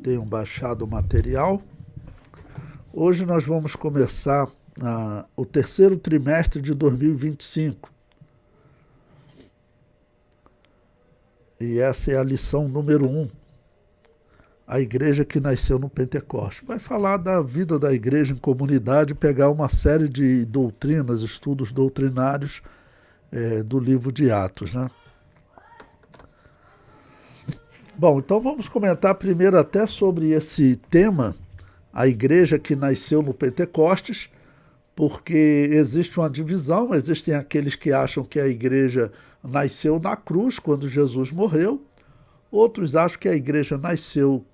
Tenham baixado o material. Hoje nós vamos começar o terceiro trimestre de 2025. E essa é a lição número 1. A igreja que nasceu no Pentecoste. Vai falar da vida da igreja em comunidade, pegar uma série de doutrinas, estudos doutrinários do livro de Atos, né? Bom, então vamos comentar primeiro até sobre esse tema, a igreja que nasceu no Pentecostes, porque existe uma divisão, existem aqueles que acham que a igreja nasceu na cruz, quando Jesus morreu, outros acham que a igreja nasceu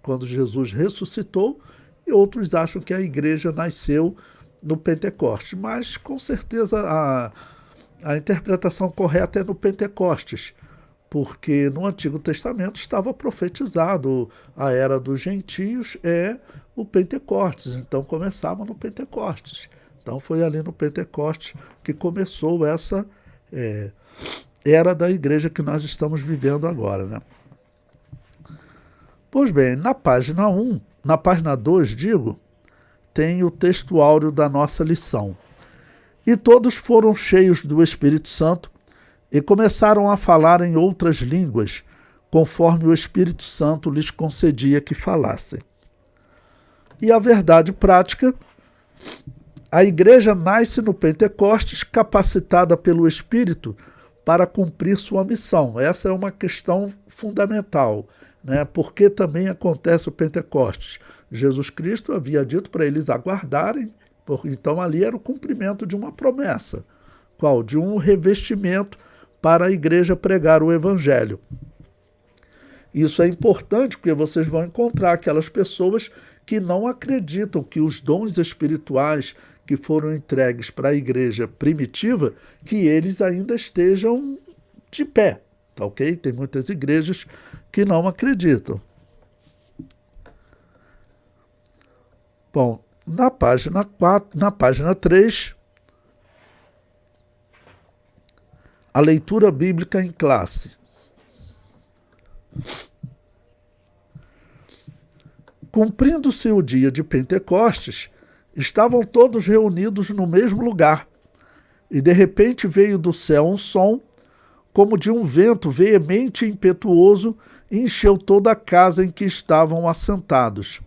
quando Jesus ressuscitou, e outros acham que a igreja nasceu no Pentecostes. Mas, com certeza, a interpretação correta é no Pentecostes, porque no Antigo Testamento estava profetizado a era dos gentios é o Pentecostes, então começava no Pentecostes. Então foi ali no Pentecostes que começou essa era da igreja que nós estamos vivendo agora, né? Pois bem, na página 1, na página 2, digo, tem o texto áureo da nossa lição. E todos foram cheios do Espírito Santo e começaram a falar em outras línguas, conforme o Espírito Santo lhes concedia que falassem. E a verdade prática, a igreja nasce no Pentecostes capacitada pelo Espírito para cumprir sua missão. Essa é uma questão fundamental, né? Porque também acontece o Pentecostes. Jesus Cristo havia dito para eles aguardarem, então ali era o cumprimento de uma promessa. Qual? De um revestimento para a igreja pregar o evangelho. Isso é importante porque vocês vão encontrar aquelas pessoas que não acreditam que os dons espirituais que foram entregues para a igreja primitiva, que eles ainda estejam de pé, tá ok? Tem muitas igrejas que não acreditam. Bom, na página 4, na página 3, a leitura bíblica em classe. Cumprindo-se o dia de Pentecostes, estavam todos reunidos no mesmo lugar, e de repente veio do céu um som, como de um vento veemente e impetuoso, e encheu toda a casa em que estavam assentados.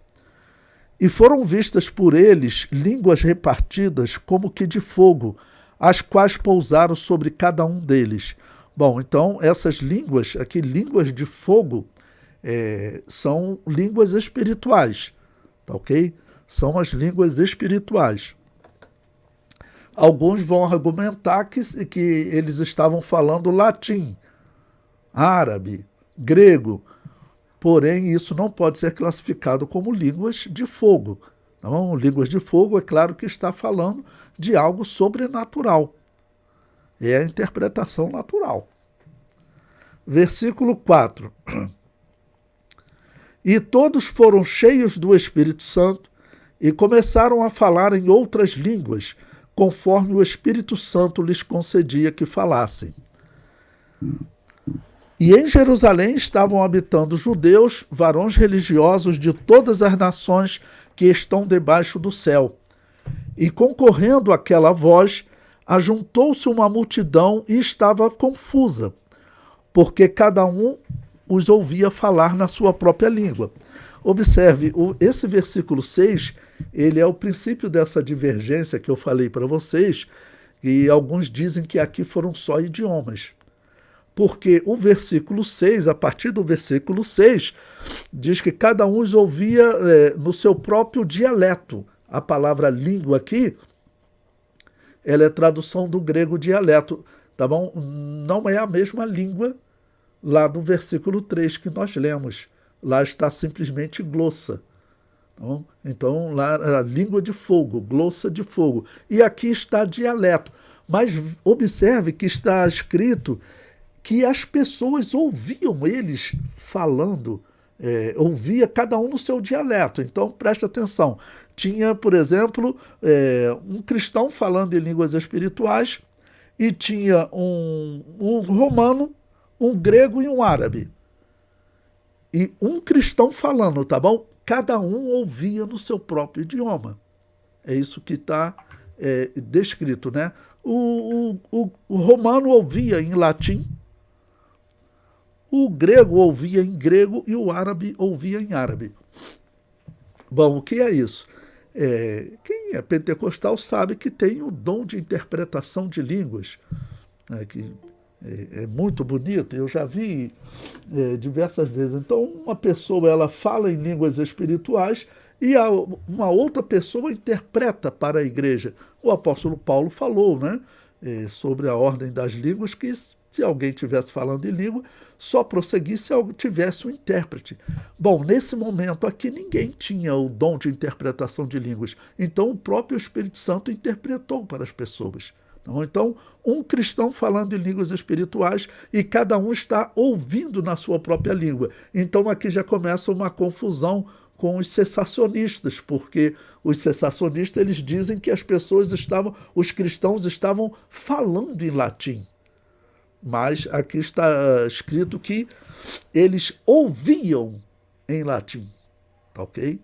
E foram vistas por eles línguas repartidas como que de fogo, as quais pousaram sobre cada um deles. Bom, então essas línguas, aqui línguas de fogo, são línguas espirituais, tá ok? São as línguas espirituais. Alguns vão argumentar que eles estavam falando latim, árabe, grego, porém isso não pode ser classificado como línguas de fogo. Então, línguas de fogo, é claro que está falando de algo sobrenatural. É a interpretação natural. Versículo 4. E todos foram cheios do Espírito Santo e começaram a falar em outras línguas, conforme o Espírito Santo lhes concedia que falassem. E em Jerusalém estavam habitando judeus, varões religiosos de todas as nações que estão debaixo do céu. E concorrendo àquela voz, ajuntou-se uma multidão e estava confusa, porque cada um os ouvia falar na sua própria língua. Observe, esse versículo 6, ele é o princípio dessa divergência que eu falei para vocês, e alguns dizem que aqui foram só idiomas. Porque o versículo 6, a partir do versículo 6, diz que cada um os ouvia no seu próprio dialeto. A palavra língua aqui, ela é tradução do grego dialeto, tá bom? Não é a mesma língua lá do versículo 3 que nós lemos. Lá está simplesmente glossa. Tá bom? Então, lá era língua de fogo, glossa de fogo. E aqui está dialeto. Mas observe que está escrito que as pessoas ouviam eles falando, ouvia cada um no seu dialeto. Então, preste atenção. Tinha, por exemplo, um cristão falando em línguas espirituais e tinha um romano, um grego e um árabe. e um cristão falando, tá bom? Cada um ouvia no seu próprio idioma. É isso que está descrito, né? O romano ouvia em latim, o grego ouvia em grego e o árabe ouvia em árabe. Bom, o que é isso? Quem é pentecostal sabe que tem o dom de interpretação de línguas, né, que é muito bonito, eu já vi diversas vezes. Então, uma pessoa ela fala em línguas espirituais e uma outra pessoa interpreta para a igreja. O apóstolo Paulo falou, né, sobre a ordem das línguas, que se alguém estivesse falando em língua, só prosseguir se tivesse um intérprete. Bom, nesse momento aqui ninguém tinha o dom de interpretação de línguas, então o próprio Espírito Santo interpretou para as pessoas. Então, um cristão falando em línguas espirituais e cada um está ouvindo na sua própria língua. Então aqui já começa uma confusão com os cessacionistas, porque os cessacionistas eles dizem que os cristãos estavam falando em latim. Mas aqui está escrito que eles ouviam em latim. Ok?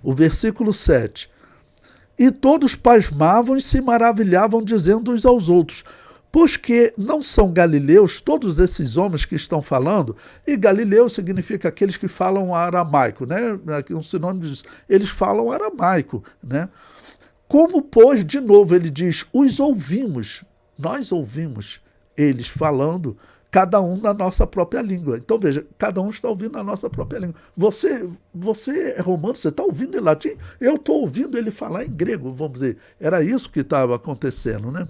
O versículo 7. E todos pasmavam e se maravilhavam, dizendo uns aos outros: pois que não são galileus todos esses homens que estão falando? E galileu significa aqueles que falam aramaico, né? Aqui um sinônimo disso. Eles falam aramaico, né? Como, pois, de novo, ele diz, os ouvimos, nós ouvimos eles falando, cada um na nossa própria língua. Então, veja, cada um está ouvindo na nossa própria língua. Você é romano, você está ouvindo em latim? Eu estou ouvindo ele falar em grego, vamos dizer. Era isso que estava acontecendo, né?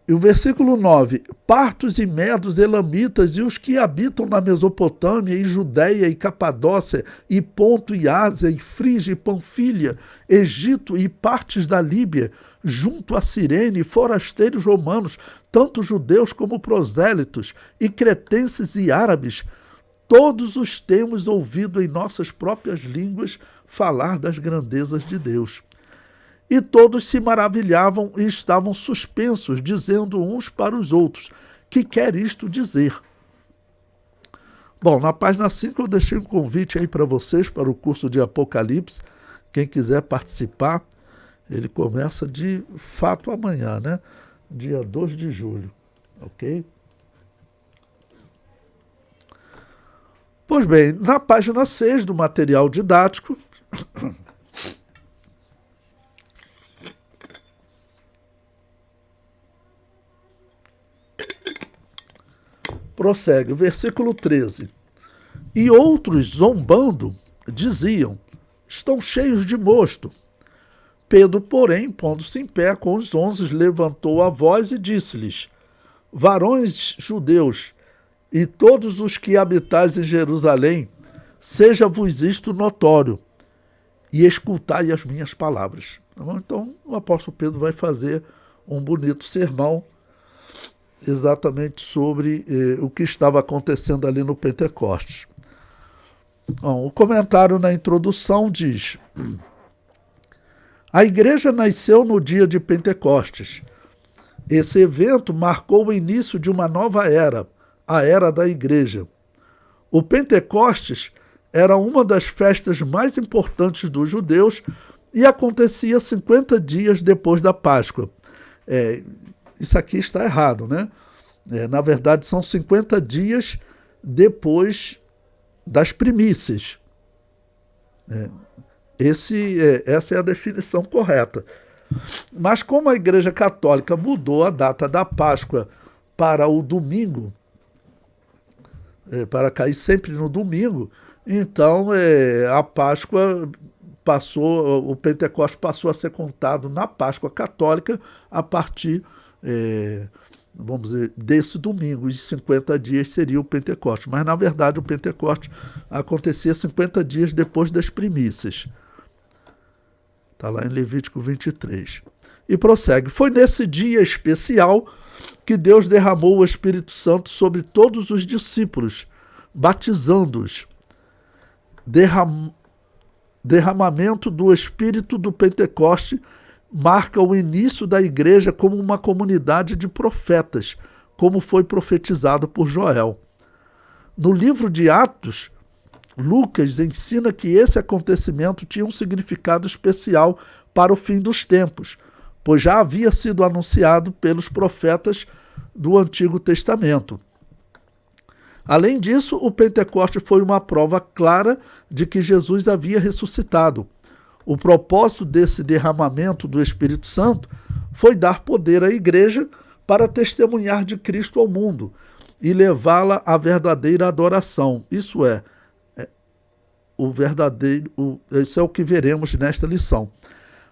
E o versículo 9, partos e medos, elamitas e os que habitam na Mesopotâmia, e Judéia e Capadócia, e Ponto e Ásia, e Frígia e Panfilha, Egito e partes da Líbia, junto a Cirene, forasteiros romanos, tanto judeus como prosélitos, e cretenses e árabes, todos os temos ouvido em nossas próprias línguas falar das grandezas de Deus. E todos se maravilhavam e estavam suspensos, dizendo uns para os outros, que quer isto dizer? Bom, na página 5 eu deixei um convite aí para vocês, para o curso de Apocalipse. Quem quiser participar, ele começa de fato amanhã, né? Dia 2 de julho, ok? Pois bem, na página 6 do material didático, prossegue, o versículo 13. E outros, zombando, diziam, estão cheios de mosto. Pedro, porém, pondo-se em pé com os 11, levantou a voz e disse-lhes, varões judeus, e todos os que habitais em Jerusalém, seja-vos isto notório, e escutai as minhas palavras. Então, o apóstolo Pedro vai fazer um bonito sermão exatamente sobre o que estava acontecendo ali no Pentecostes. Bom, o comentário na introdução diz: a igreja nasceu no dia de Pentecostes. Esse evento marcou o início de uma nova era, a era da igreja. O Pentecostes era uma das festas mais importantes dos judeus e acontecia 50 dias depois da Páscoa. Isso aqui está errado, né? Na verdade, são 50 dias depois das primícias. Essa é a definição correta. Mas como a Igreja Católica mudou a data da Páscoa para o domingo, para cair sempre no domingo, então a Páscoa o Pentecostes passou a ser contado na Páscoa Católica a partir vamos dizer, desse domingo, de 50 dias seria o Pentecostes. Mas, na verdade, o Pentecostes acontecia 50 dias depois das primícias. Está lá em Levítico 23. E prossegue. Foi nesse dia especial que Deus derramou o Espírito Santo sobre todos os discípulos, batizando-os. Derramamento do Espírito do Pentecoste marca o início da igreja como uma comunidade de profetas, como foi profetizado por Joel. No livro de Atos, Lucas ensina que esse acontecimento tinha um significado especial para o fim dos tempos, pois já havia sido anunciado pelos profetas do Antigo Testamento. Além disso, o Pentecoste foi uma prova clara de que Jesus havia ressuscitado. O propósito desse derramamento do Espírito Santo foi dar poder à igreja para testemunhar de Cristo ao mundo e levá-la à verdadeira adoração. Isso é o que veremos nesta lição.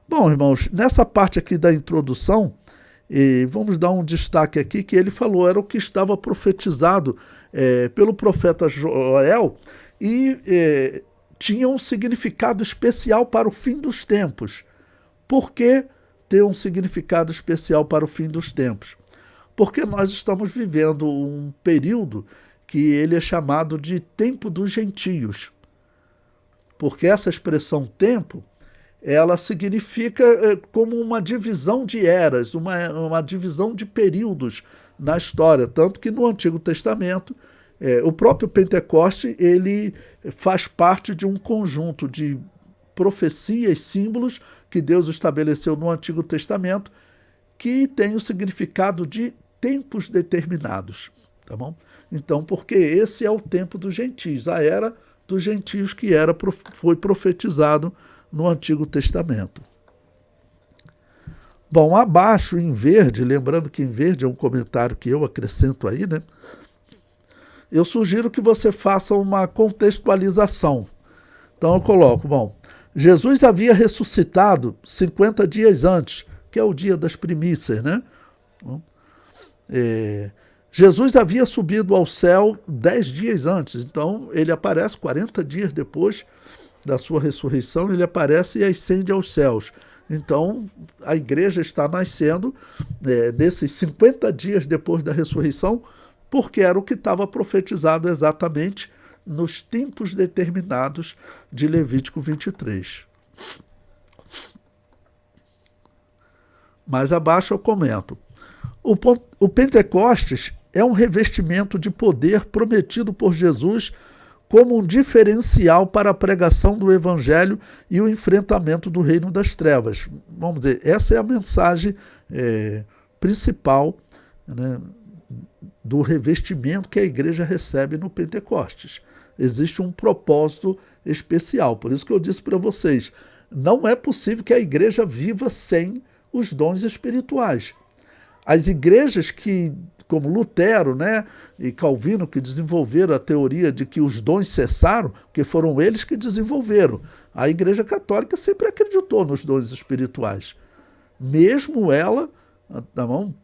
Bom, irmãos, nessa parte aqui da introdução, vamos dar um destaque aqui que ele falou, era o que estava profetizado pelo profeta Joel e tinha um significado especial para o fim dos tempos. Por que ter um significado especial para o fim dos tempos? Porque nós estamos vivendo um período que ele é chamado de tempo dos gentios. Porque essa expressão tempo, ela significa como uma divisão de eras, uma divisão de períodos na história. Tanto que no Antigo Testamento, o próprio Pentecoste, ele faz parte de um conjunto de profecias, símbolos que Deus estabeleceu no Antigo Testamento, que tem o significado de tempos determinados. Tá bom? Então, porque esse é o tempo dos gentios, a era dos gentios que foi profetizado no Antigo Testamento. Bom, abaixo em verde, lembrando que em verde é um comentário que eu acrescento aí, né? Eu sugiro que você faça uma contextualização. Então eu coloco, bom, Jesus havia ressuscitado 50 dias antes, que é o dia das primícias, né? Jesus havia subido ao céu 10 dias antes, então ele aparece 40 dias depois da sua ressurreição, ele aparece e ascende aos céus. Então, a igreja está nascendo desses 50 dias depois da ressurreição, porque era o que estava profetizado exatamente nos tempos determinados de Levítico 23. Mais abaixo eu comento. O Pentecostes é um revestimento de poder prometido por Jesus como um diferencial para a pregação do Evangelho e o enfrentamento do reino das trevas. Vamos dizer, essa é a mensagem principal, né, do revestimento que a igreja recebe no Pentecostes. Existe um propósito especial. Por isso que eu disse para vocês, não é possível que a igreja viva sem os dons espirituais. As igrejas como Lutero, né, e Calvino, que desenvolveram a teoria de que os dons cessaram, porque foram eles que desenvolveram. A Igreja Católica sempre acreditou nos dons espirituais. Mesmo ela,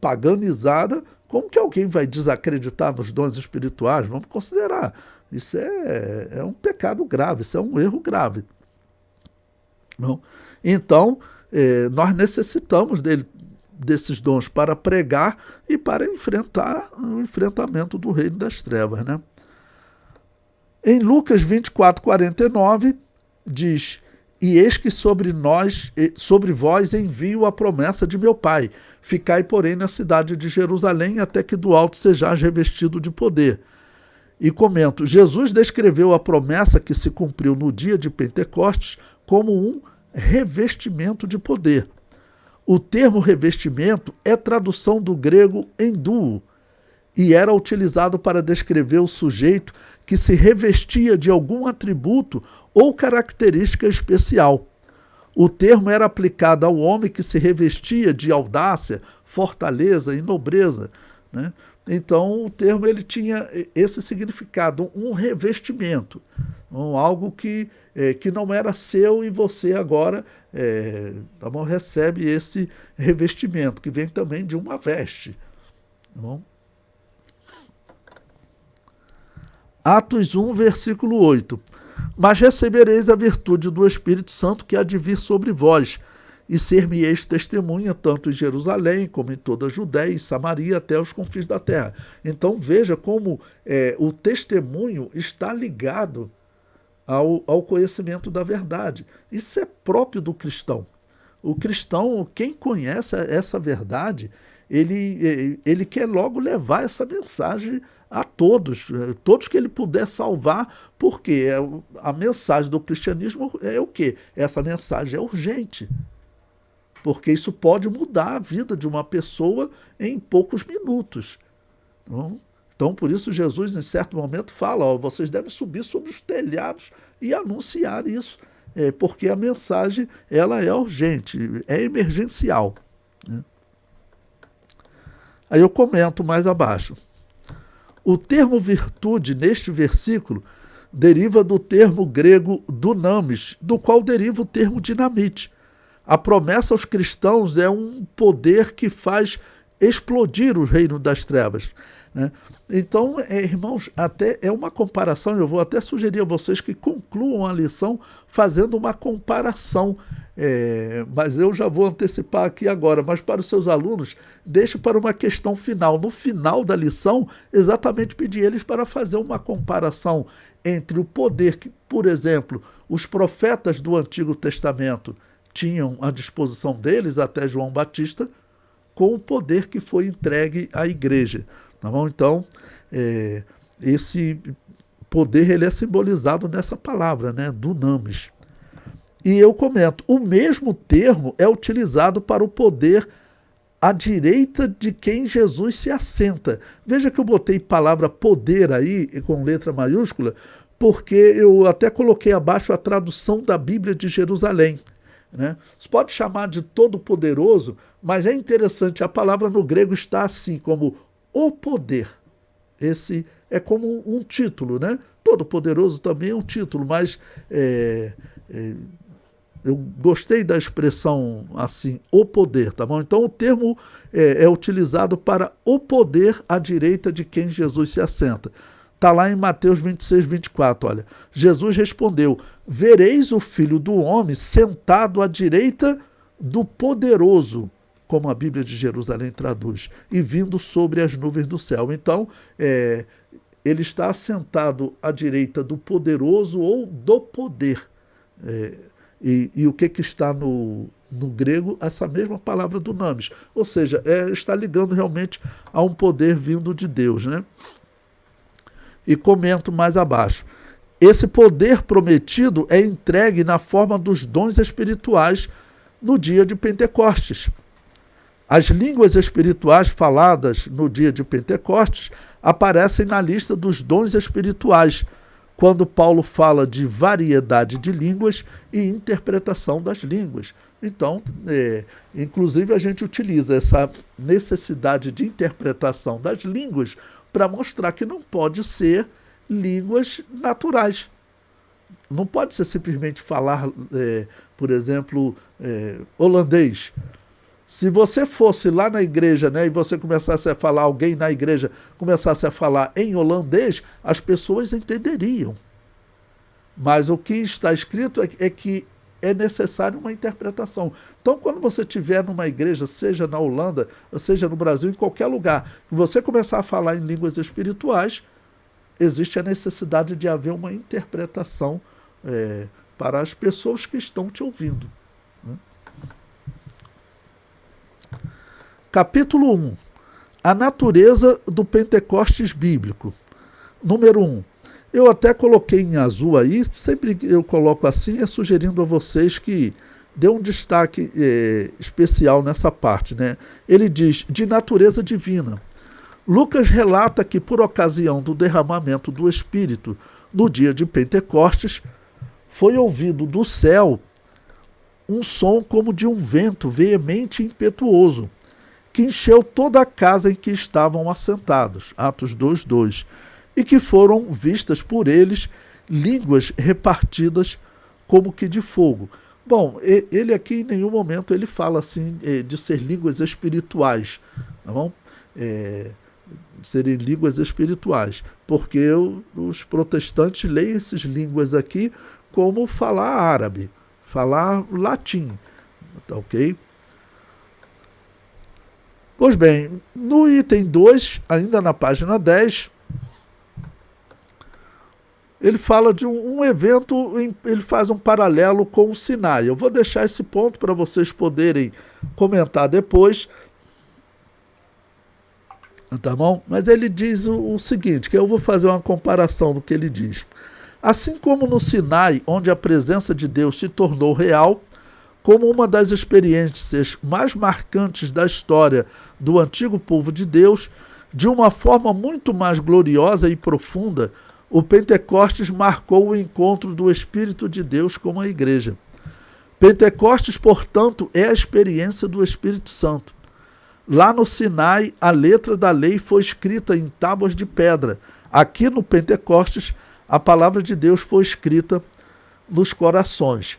paganizada, como que alguém vai desacreditar nos dons espirituais? Vamos considerar. Isso é um pecado grave, isso é um erro grave. Não? Então, nós necessitamos desses dons para pregar e para enfrentar o enfrentamento do reino das trevas, né? Em Lucas 24:49 diz: e eis que sobre vós envio a promessa de meu Pai. Ficai, porém, na cidade de Jerusalém, até que do alto sejais revestido de poder. E comento, Jesus descreveu a promessa que se cumpriu no dia de Pentecostes como um revestimento de poder. O termo revestimento é tradução do grego enduo e era utilizado para descrever o sujeito que se revestia de algum atributo ou característica especial. O termo era aplicado ao homem que se revestia de audácia, fortaleza e nobreza, né? Então, o termo ele tinha esse significado, um revestimento, algo que não era seu e você agora recebe esse revestimento, que vem também de uma veste. Tá bom? Atos 1, versículo 8. Mas recebereis a virtude do Espírito Santo que há de vir sobre vós, e ser-me-eis testemunha, tanto em Jerusalém, como em toda a Judéia e Samaria, até os confins da terra. Então veja como o testemunho está ligado ao conhecimento da verdade. Isso é próprio do cristão. O cristão, quem conhece essa verdade, ele quer logo levar essa mensagem a todos, todos que ele puder salvar, porque a mensagem do cristianismo é o quê? Essa mensagem é urgente, porque isso pode mudar a vida de uma pessoa em poucos minutos. Então, por isso, Jesus, em certo momento, fala, ó, vocês devem subir sobre os telhados e anunciar isso, porque a mensagem ela é urgente, é emergencial. Né? Aí eu comento mais abaixo. O termo virtude, neste versículo, deriva do termo grego dunamis, do qual deriva o termo dinamite. A promessa aos cristãos é um poder que faz explodir o reino das trevas. Né? Então, irmãos, até é uma comparação, eu vou até sugerir a vocês que concluam a lição fazendo uma comparação, mas eu já vou antecipar aqui agora, mas para os seus alunos, deixe para uma questão final. No final da lição, exatamente pedir eles para fazer uma comparação entre o poder que, por exemplo, os profetas do Antigo Testamento tinham à disposição deles, até João Batista, com o poder que foi entregue à igreja. Tá bom? Então, esse poder ele é simbolizado nessa palavra, né? Dunamis. E eu comento, o mesmo termo é utilizado para o poder à direita de quem Jesus se assenta. Veja que eu botei palavra poder aí, com letra maiúscula, porque eu até coloquei abaixo a tradução da Bíblia de Jerusalém. Né? Você pode chamar de todo-poderoso, mas é interessante, a palavra no grego está assim, como o poder. Esse é como um título, né? Todo-poderoso também é um título, mas eu gostei da expressão assim, o poder, tá bom? Então o termo é utilizado para o poder à direita de quem Jesus se assenta. Está lá em Mateus 26, 24, olha. Jesus respondeu, vereis o Filho do Homem sentado à direita do poderoso, como a Bíblia de Jerusalém traduz, e vindo sobre as nuvens do céu. Então, ele está assentado à direita do poderoso ou do poder. E o que está no grego? Essa mesma palavra dunamis. Ou seja, está ligando realmente a um poder vindo de Deus. Né? E comento mais abaixo. Esse poder prometido é entregue na forma dos dons espirituais no dia de Pentecostes. As línguas espirituais faladas no dia de Pentecostes aparecem na lista dos dons espirituais, quando Paulo fala de variedade de línguas e interpretação das línguas. Então, inclusive a gente utiliza essa necessidade de interpretação das línguas para mostrar que não pode ser línguas naturais. Não pode ser simplesmente falar, por exemplo, holandês. Se você fosse lá na igreja, né, e você começasse a falar, alguém na igreja começasse a falar em holandês, as pessoas entenderiam. Mas o que está escrito é que é necessário uma interpretação. Então, quando você estiver numa igreja, seja na Holanda, seja no Brasil, em qualquer lugar, e você começar a falar em línguas espirituais, existe a necessidade de haver uma interpretação para as pessoas que estão te ouvindo. Né? Capítulo 1. A natureza do Pentecostes bíblico. Número 1. Eu até coloquei em azul aí, sempre eu coloco assim, sugerindo a vocês que dê um destaque especial nessa parte. Né? Ele diz, de natureza divina. Lucas relata que, por ocasião do derramamento do Espírito no dia de Pentecostes, foi ouvido do céu um som como de um vento veemente e impetuoso, que encheu toda a casa em que estavam assentados, Atos 2:2, e que foram vistas por eles línguas repartidas como que de fogo. Bom, ele aqui em nenhum momento ele fala assim de ser línguas espirituais, tá bom? Serem línguas espirituais, porque os protestantes leem essas línguas aqui como falar árabe, falar latim, tá ok? Pois bem, no item 2, ainda na página 10, ele fala de um evento, ele faz um paralelo com o Sinai. Eu vou deixar esse ponto para vocês poderem comentar depois. Tá bom? Mas ele diz o seguinte, que eu vou fazer uma comparação do que ele diz. Assim como no Sinai, onde a presença de Deus se tornou real, como uma das experiências mais marcantes da história do antigo povo de Deus, de uma forma muito mais gloriosa e profunda, o Pentecostes marcou o encontro do Espírito de Deus com a igreja. Pentecostes, portanto, é a experiência do Espírito Santo. Lá no Sinai, a letra da lei foi escrita em tábuas de pedra. Aqui no Pentecostes, a palavra de Deus foi escrita nos corações.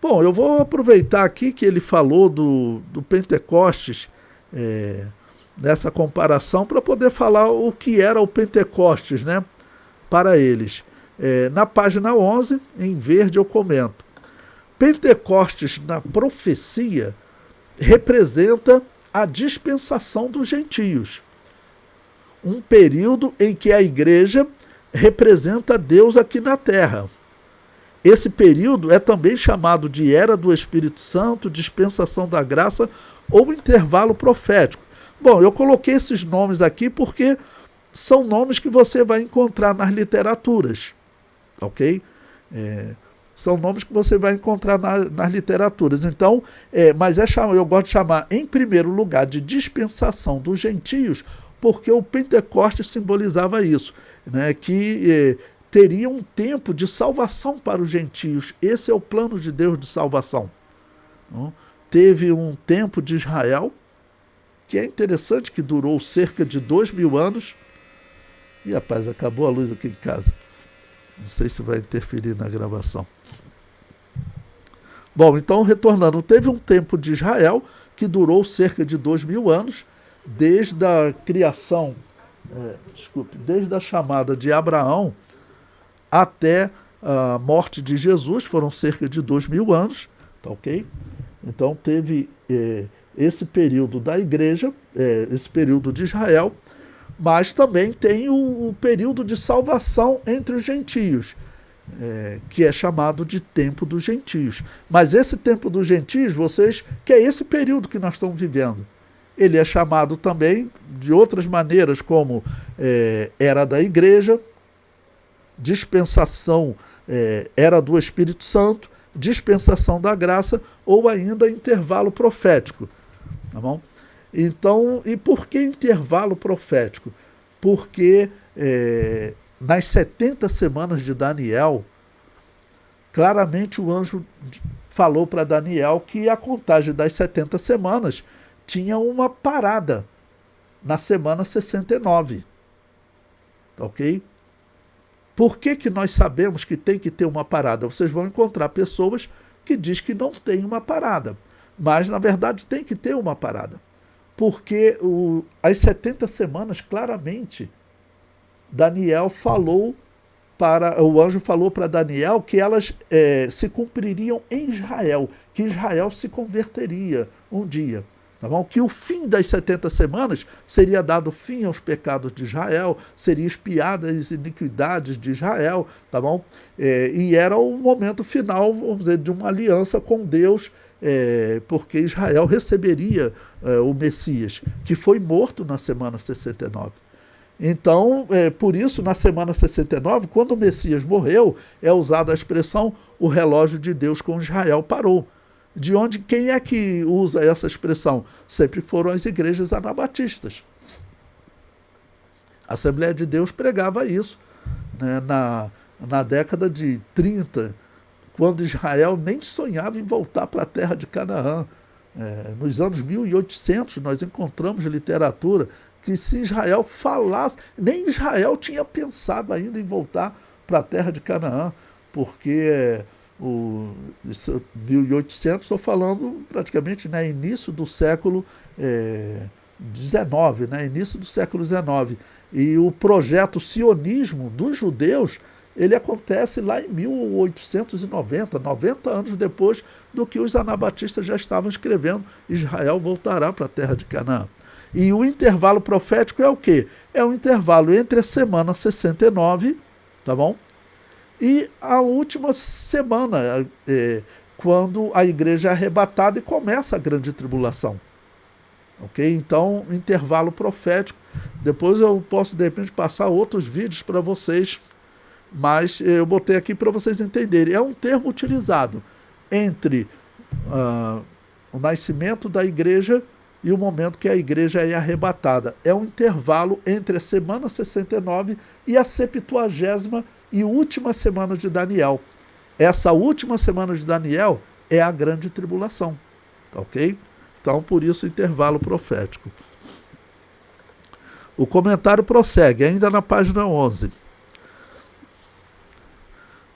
Bom, eu vou aproveitar aqui que ele falou do Pentecostes, nessa comparação, para poder falar o que era o Pentecostes, né, para eles. Na página 11, em verde, eu comento. Pentecostes, na profecia, representa a dispensação dos gentios. Um período em que a igreja representa Deus aqui na terra. Esse período é também chamado de Era do Espírito Santo, Dispensação da Graça ou intervalo profético. Bom, eu coloquei esses nomes aqui porque são nomes que você vai encontrar nas literaturas, ok? São nomes que você vai encontrar nas literaturas. Então, mas eu gosto de chamar, em primeiro lugar, de dispensação dos gentios, porque o Pentecostes simbolizava isso, né, que teria um tempo de salvação para os gentios. Esse é o plano de Deus de salvação. Então, teve um tempo de Israel, que é interessante, que durou cerca de 2000 anos. E, rapaz, acabou a luz aqui em casa. Não sei se vai interferir na gravação. Bom, então, retornando, teve um tempo de Israel que durou cerca de 2000 anos, desde a criação, desde a chamada de Abraão até a morte de Jesus, foram cerca de 2000 anos, tá ok? Então teve esse período da igreja, esse período de Israel, mas também tem o período de salvação entre os gentios, que é chamado de tempo dos gentios. Mas esse tempo dos gentios, que é esse período que nós estamos vivendo, ele é chamado também de outras maneiras, como Era da Igreja, dispensação, Era do Espírito Santo, dispensação da graça ou ainda intervalo profético. Tá bom? Então, e por que intervalo profético? Porque nas 70 semanas de Daniel, claramente o anjo falou para Daniel que a contagem das 70 semanas tinha uma parada na semana 69. Tá ok? Por que nós sabemos que tem que ter uma parada? Vocês vão encontrar pessoas que dizem que não tem uma parada, mas na verdade tem que ter uma parada. Porque as 70 semanas, claramente, o anjo falou para Daniel que elas se cumpririam em Israel, que Israel se converteria um dia. Tá bom? Que o fim das 70 semanas seria dado fim aos pecados de Israel, seria expiada as iniquidades de Israel, tá bom? E era o momento final, vamos dizer, de uma aliança com Deus, porque Israel receberia o Messias, que foi morto na semana 69. Então, por isso, na semana 69, quando o Messias morreu, é usada a expressão o relógio de Deus com Israel parou. De onde, quem é que usa essa expressão? Sempre foram as igrejas anabatistas. A Assembleia de Deus pregava isso, né, na década de 30, quando Israel nem sonhava em voltar para a terra de Canaã. Nos anos 1800, nós encontramos literatura que se Israel falasse, nem Israel tinha pensado ainda em voltar para a terra de Canaã, porque... 1800, estou falando praticamente, né, início do século XIX, né, início do século XIX. E o projeto sionismo dos judeus, ele acontece lá em 1890, 90 anos depois do que os anabatistas já estavam escrevendo, Israel voltará para a terra de Canaã. E o intervalo profético é o quê? É o intervalo entre a semana 69, tá bom? E a última semana, quando a igreja é arrebatada e começa a grande tribulação. ok? Então, intervalo profético. Depois eu posso, de repente, passar outros vídeos para vocês, mas eu botei aqui para vocês entenderem. É um termo utilizado entre o nascimento da igreja e o momento que a igreja é arrebatada. É um intervalo entre a semana 69 e a 70ª e última semana de Daniel. Essa última semana de Daniel é a grande tribulação, ok? Então, por isso, intervalo profético. O comentário prossegue, ainda na página 11.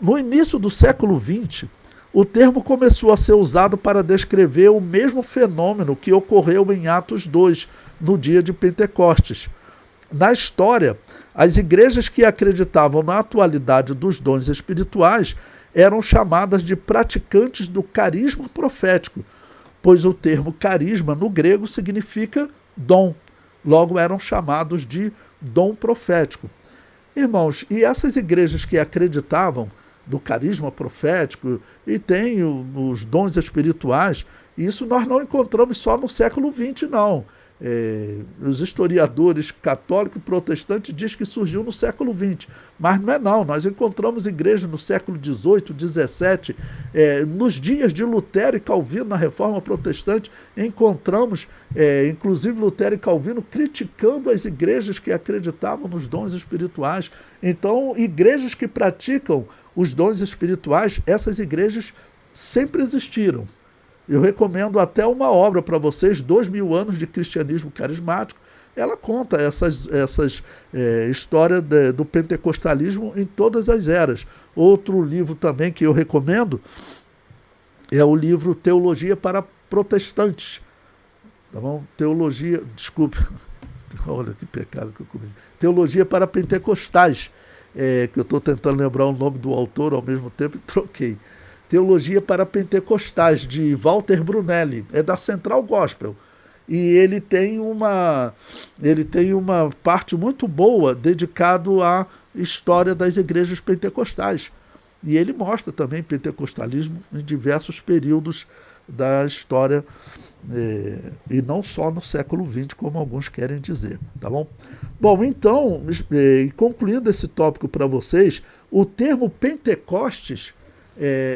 No início do século XX, o termo começou a ser usado para descrever o mesmo fenômeno que ocorreu em Atos 2, no dia de Pentecostes. Na história, as igrejas que acreditavam na atualidade dos dons espirituais eram chamadas de praticantes do carisma profético, pois o termo carisma no grego significa dom. Logo eram chamados de dom profético. Irmãos, e essas igrejas que acreditavam do carisma profético e tem os dons espirituais, isso nós não encontramos só no século XX, não. Os historiadores católicos e protestantes dizem que surgiu no século XX, mas não é não. Nós encontramos igrejas no século XVIII, XVII, nos dias de Lutero e Calvino, na Reforma Protestante, encontramos, inclusive, Lutero e Calvino criticando as igrejas que acreditavam nos dons espirituais. Então, igrejas que praticam os dons espirituais, essas igrejas sempre existiram. Eu recomendo até uma obra para vocês, 2000 anos de cristianismo carismático. Ela conta essas histórias do pentecostalismo em todas as eras. Outro livro também que eu recomendo é o livro Teologia para Protestantes. Tá bom? Olha que pecado que eu cometi. Teologia para Pentecostais, que eu estou tentando lembrar o nome do autor ao mesmo tempo e troquei. Teologia para Pentecostais, de Walter Brunelli, é da Central Gospel. E ele tem uma parte muito boa dedicado à história das igrejas pentecostais. E ele mostra também pentecostalismo em diversos períodos da história, e não só no século XX, como alguns querem dizer, tá bom? Bom, então, concluindo esse tópico para vocês, o termo Pentecostes,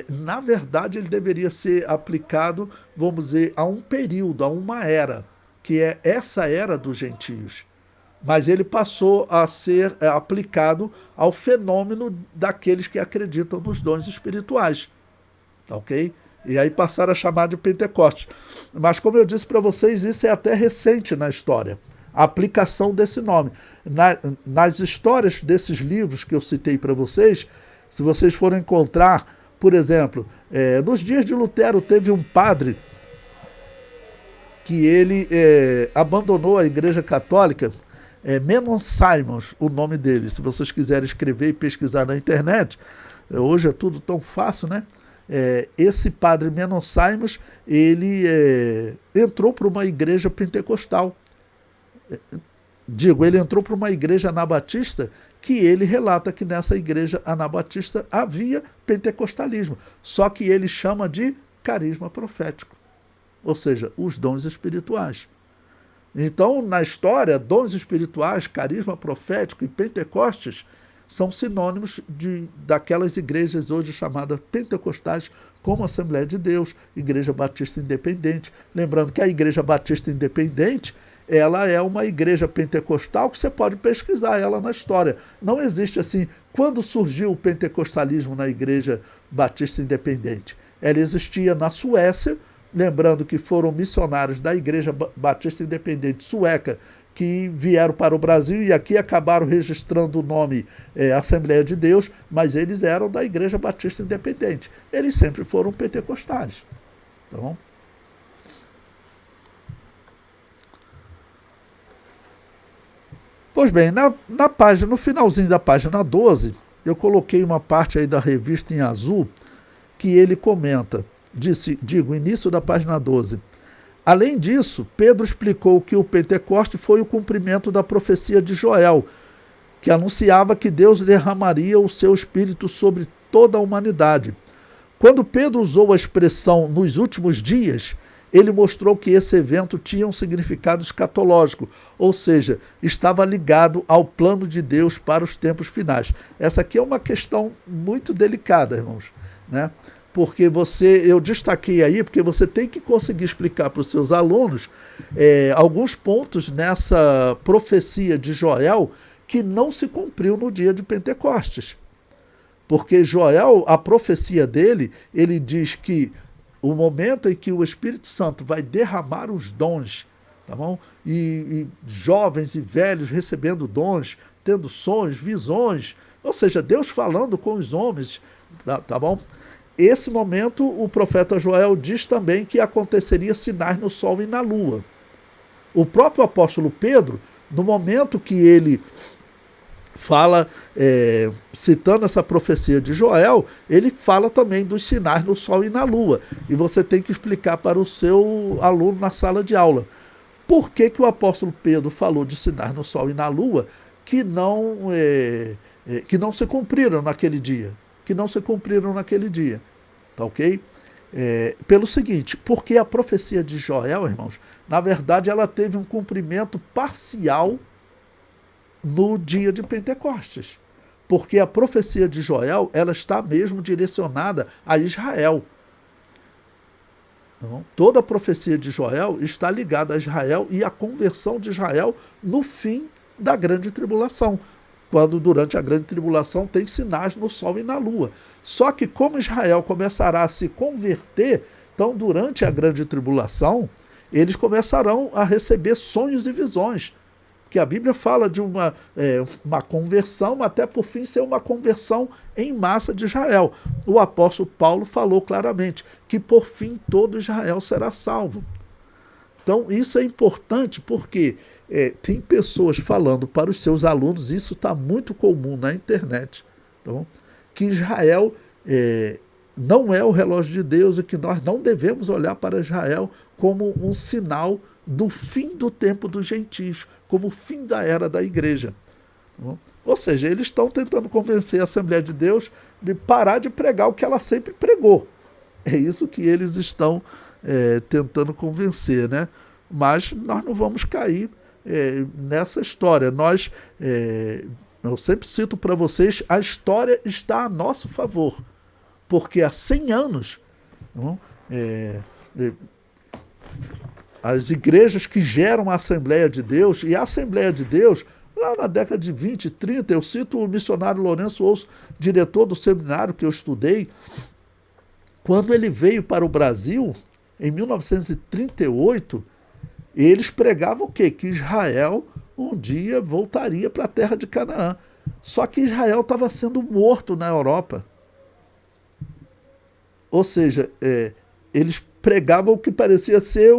na verdade, ele deveria ser aplicado, vamos dizer, a um período, a uma era, que é essa era dos gentios. Mas ele passou a ser aplicado ao fenômeno daqueles que acreditam nos dons espirituais. Tá ok? E aí passaram a chamar de Pentecostes. Mas, como eu disse para vocês, isso é até recente na história, a aplicação desse nome. Nas histórias desses livros que eu citei para vocês, se vocês forem encontrar, por exemplo, nos dias de Lutero teve um padre que ele abandonou a Igreja Católica, Menon Simons, o nome dele. Se vocês quiserem escrever e pesquisar na internet, hoje é tudo tão fácil, né? Esse padre Menon Simons, ele entrou para uma igreja pentecostal. Ele entrou para uma igreja anabatista, que ele relata que nessa igreja anabatista havia pentecostalismo, só que ele chama de carisma profético, ou seja, os dons espirituais. Então, na história, dons espirituais, carisma profético e Pentecostes são sinônimos daquelas igrejas hoje chamadas pentecostais, como Assembleia de Deus, Igreja Batista Independente. Lembrando que a Igreja Batista Independente, ela é uma igreja pentecostal que você pode pesquisar ela na história. Não existe assim, quando surgiu o pentecostalismo na Igreja Batista Independente? Ela existia na Suécia, lembrando que foram missionários da Igreja Batista Independente sueca que vieram para o Brasil e aqui acabaram registrando o nome Assembleia de Deus, mas eles eram da Igreja Batista Independente. Eles sempre foram pentecostais. Tá bom? Pois bem, no finalzinho da página 12, eu coloquei uma parte aí da revista em azul que ele comenta, início da página 12. Além disso, Pedro explicou que o Pentecoste foi o cumprimento da profecia de Joel, que anunciava que Deus derramaria o seu Espírito sobre toda a humanidade. Quando Pedro usou a expressão nos últimos dias, ele mostrou que esse evento tinha um significado escatológico, ou seja, estava ligado ao plano de Deus para os tempos finais. Essa aqui é uma questão muito delicada, irmãos, né? Porque eu destaquei aí, porque você tem que conseguir explicar para os seus alunos alguns pontos nessa profecia de Joel que não se cumpriu no dia de Pentecostes. Porque Joel, a profecia dele, ele diz que o momento em que o Espírito Santo vai derramar os dons, tá bom? E jovens e velhos recebendo dons, tendo sonhos, visões, ou seja, Deus falando com os homens, tá bom? Esse momento, o profeta Joel diz também que aconteceria sinais no sol e na lua. O próprio apóstolo Pedro, no momento que ele fala, citando essa profecia de Joel, ele fala também dos sinais no sol e na lua. E você tem que explicar para o seu aluno na sala de aula por que o apóstolo Pedro falou de sinais no sol e na lua que não se cumpriram naquele dia. Tá ok? Pelo seguinte, porque a profecia de Joel, irmãos, na verdade ela teve um cumprimento parcial no dia de Pentecostes. Porque a profecia de Joel, ela está mesmo direcionada a Israel. Então, toda a profecia de Joel está ligada a Israel e a conversão de Israel no fim da grande tribulação. Quando durante a grande tribulação tem sinais no sol e na lua. Só que como Israel começará a se converter, então durante a grande tribulação, eles começarão a receber sonhos e visões. Que a Bíblia fala de uma conversão, até por fim ser uma conversão em massa de Israel. O apóstolo Paulo falou claramente que por fim todo Israel será salvo. Então isso é importante porque tem pessoas falando para os seus alunos, isso está muito comum na internet, tá bom? Que Israel não é o relógio de Deus e que nós não devemos olhar para Israel como um sinal do fim do tempo dos gentios, como o fim da era da igreja. Ou seja, eles estão tentando convencer a Assembleia de Deus de parar de pregar o que ela sempre pregou. É isso que eles estão tentando convencer, né? Mas nós não vamos cair nessa história. Eu sempre cito para vocês, a história está a nosso favor, porque há 100 anos, as igrejas que geram a Assembleia de Deus, e a Assembleia de Deus, lá na década de 20, 30, eu cito o missionário Lourenço Ouço, diretor do seminário que eu estudei, quando ele veio para o Brasil, em 1938, eles pregavam o quê? Que Israel um dia voltaria para a terra de Canaã. Só que Israel estava sendo morto na Europa. Ou seja, eles pregavam o que parecia ser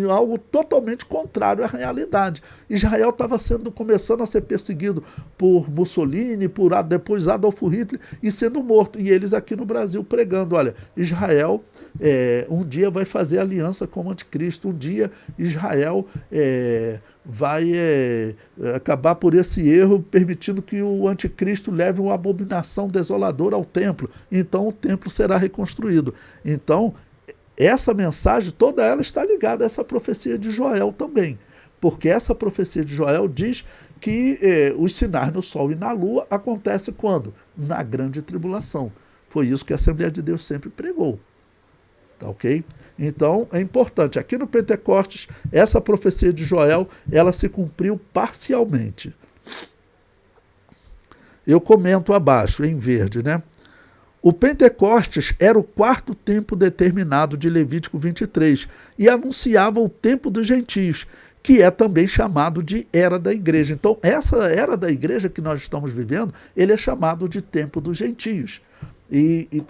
algo totalmente contrário à realidade. Israel estava começando a ser perseguido por Mussolini, depois Adolf Hitler, e sendo morto. E eles aqui no Brasil pregando, olha, Israel um dia vai fazer aliança com o anticristo, um dia Israel vai acabar por esse erro, permitindo que o anticristo leve uma abominação desoladora ao templo. Então o templo será reconstruído. Então, essa mensagem, toda ela está ligada a essa profecia de Joel também. Porque essa profecia de Joel diz que os sinais no sol e na lua acontecem quando? Na grande tribulação. Foi isso que a Assembleia de Deus sempre pregou. Tá ok? Então, é importante. Aqui no Pentecostes, essa profecia de Joel, ela se cumpriu parcialmente. Eu comento abaixo, em verde, né? O Pentecostes era o quarto tempo determinado de Levítico 23 e anunciava o tempo dos gentios, que é também chamado de Era da Igreja. Então, essa Era da Igreja que nós estamos vivendo, ele é chamado de Tempo dos Gentios. E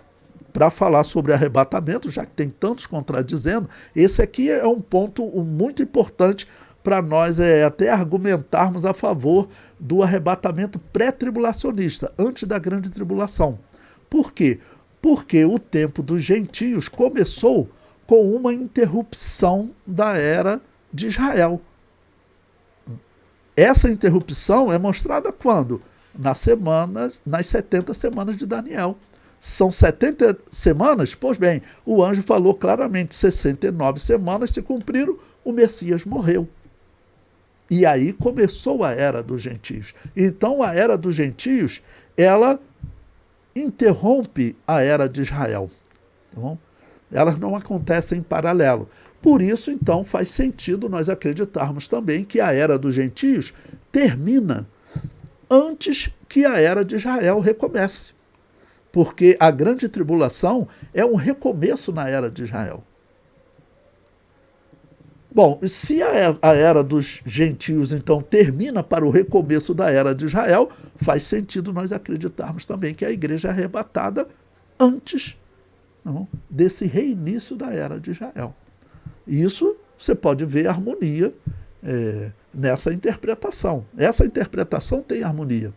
para falar sobre arrebatamento, já que tem tantos contradizendo, esse aqui é um ponto muito importante para nós até argumentarmos a favor do arrebatamento pré-tribulacionista, antes da grande tribulação. Por quê? Porque o tempo dos gentios começou com uma interrupção da era de Israel. Essa interrupção é mostrada quando? Nas 70 semanas de Daniel. são 70 semanas? Pois bem, o anjo falou claramente, 69 semanas se cumpriram, o Messias morreu. E aí começou a era dos gentios. Então a era dos gentios, ela interrompe a era de Israel. Tá bom? Elas não acontecem em paralelo. Por isso, então, faz sentido nós acreditarmos também que a era dos gentios termina antes que a era de Israel recomece. Porque a grande tribulação é um recomeço na era de Israel. Bom, se a era dos gentios, então, termina para o recomeço da era de Israel, faz sentido nós acreditarmos também que a igreja é arrebatada antes desse reinício da era de Israel. Isso você pode ver harmonia nessa interpretação. Essa interpretação tem harmonia.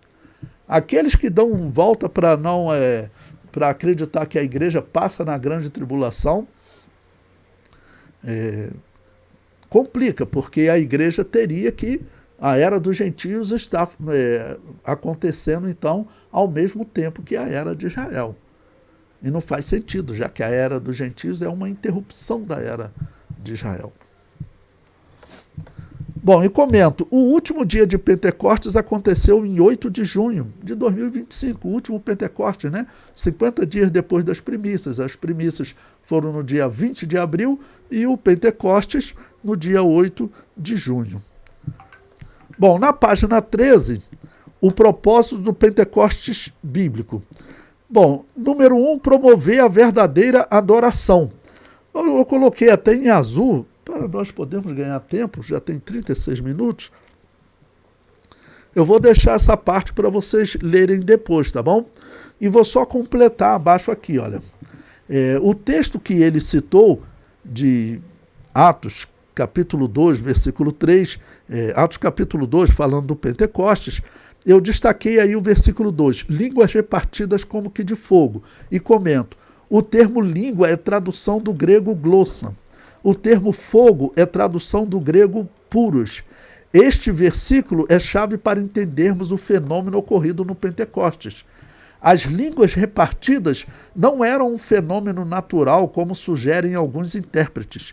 Aqueles que dão volta para não para acreditar que a igreja passa na grande tribulação, complica, porque a igreja teria que a era dos gentios está acontecendo, então, ao mesmo tempo que a era de Israel. E não faz sentido, já que a era dos gentios é uma interrupção da era de Israel. Bom, e comento, o último dia de Pentecostes aconteceu em 8 de junho de 2025, o último Pentecostes, né? 50 dias depois das primícias. As primícias foram no dia 20 de abril e o Pentecostes no dia 8 de junho. Bom, na página 13, o propósito do Pentecostes bíblico. Bom, número 1, promover a verdadeira adoração. Eu coloquei até em azul, para nós podermos ganhar tempo, já tem 36 minutos. Eu vou deixar essa parte para vocês lerem depois, tá bom? E vou só completar abaixo aqui, olha. O texto que ele citou de Atos, capítulo 2, versículo 3, Atos capítulo 2, falando do Pentecostes, eu destaquei aí o versículo 2, línguas repartidas como que de fogo, e comento, o termo língua é tradução do grego glossa, o termo fogo é tradução do grego puros. Este versículo é chave para entendermos o fenômeno ocorrido no Pentecostes. As línguas repartidas não eram um fenômeno natural, como sugerem alguns intérpretes.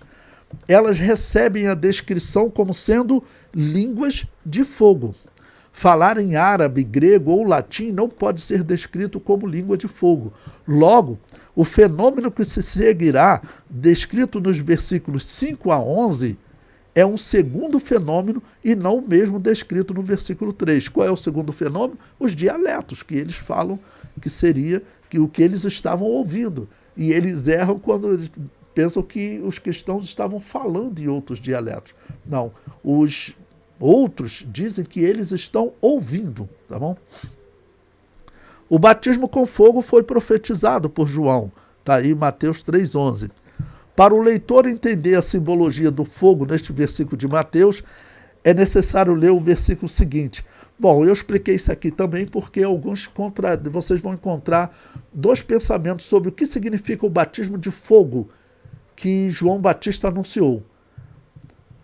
Elas recebem a descrição como sendo línguas de fogo. Falar em árabe, grego ou latim não pode ser descrito como língua de fogo. Logo, o fenômeno que se seguirá, descrito nos versículos 5 a 11, é um segundo fenômeno e não o mesmo descrito no versículo 3. Qual é o segundo fenômeno? Os dialetos, que eles falam que seria o que eles estavam ouvindo. E eles erram quando eles pensam que os cristãos estavam falando em outros dialetos. Não, os outros dizem que eles estão ouvindo, tá bom? O batismo com fogo foi profetizado por João, está aí Mateus 3,11. Para o leitor entender a simbologia do fogo neste versículo de Mateus, é necessário ler o versículo seguinte. Bom, eu expliquei isso aqui também porque vocês vão encontrar dois pensamentos sobre o que significa o batismo de fogo que João Batista anunciou.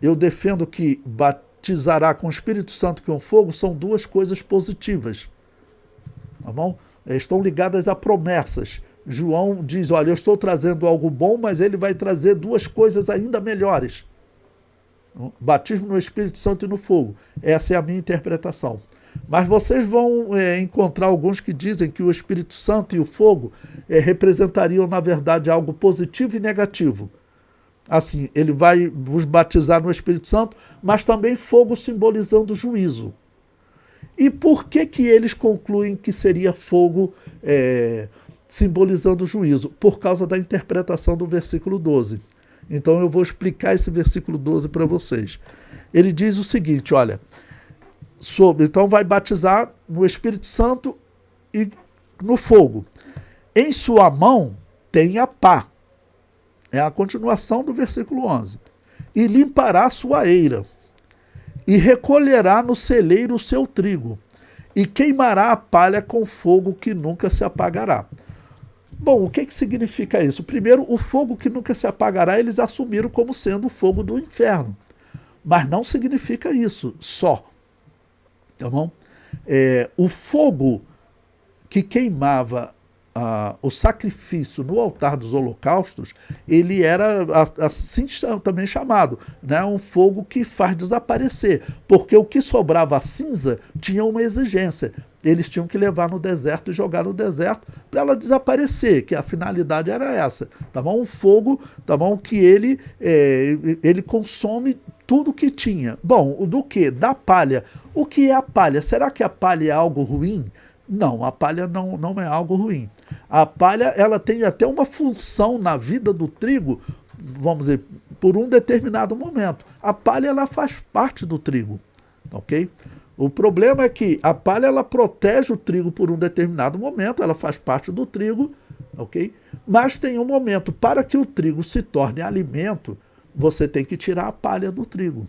Eu defendo que batizará com o Espírito Santo e com fogo são duas coisas positivas. Tá bom? Estão ligadas a promessas. João diz, olha, eu estou trazendo algo bom, mas ele vai trazer duas coisas ainda melhores. Batismo no Espírito Santo e no fogo. Essa é a minha interpretação. Mas vocês vão encontrar alguns que dizem que o Espírito Santo e o fogo representariam, na verdade, algo positivo e negativo. Assim, ele vai vos batizar no Espírito Santo, mas também fogo simbolizando juízo. E por que eles concluem que seria fogo simbolizando juízo? Por causa da interpretação do versículo 12. Então eu vou explicar esse versículo 12 para vocês. Ele diz o seguinte, olha, então vai batizar no Espírito Santo e no fogo. Em sua mão tem a pá. É a continuação do versículo 11. E limpará sua eira. E recolherá no celeiro o seu trigo, e queimará a palha com fogo que nunca se apagará. Bom, o que significa isso? Primeiro, o fogo que nunca se apagará, eles assumiram como sendo o fogo do inferno. Mas não significa isso só. Tá bom? O fogo que queimava o sacrifício no altar dos holocaustos, ele era assim também chamado, né? Um fogo que faz desaparecer, porque o que sobrava a cinza tinha uma exigência. Eles tinham que levar no deserto e jogar no deserto para ela desaparecer, que a finalidade era essa. Tá bom? Um fogo, tá bom? Que ele consome tudo que tinha. Bom, do que? Da palha. O que é a palha? Será que a palha é algo ruim? Não, a palha não é algo ruim. A palha, ela tem até uma função na vida do trigo, vamos dizer, por um determinado momento. A palha, ela faz parte do trigo, ok? O problema é que a palha, ela protege o trigo por um determinado momento, ela faz parte do trigo, ok? Mas tem um momento, para que o trigo se torne alimento, você tem que tirar a palha do trigo,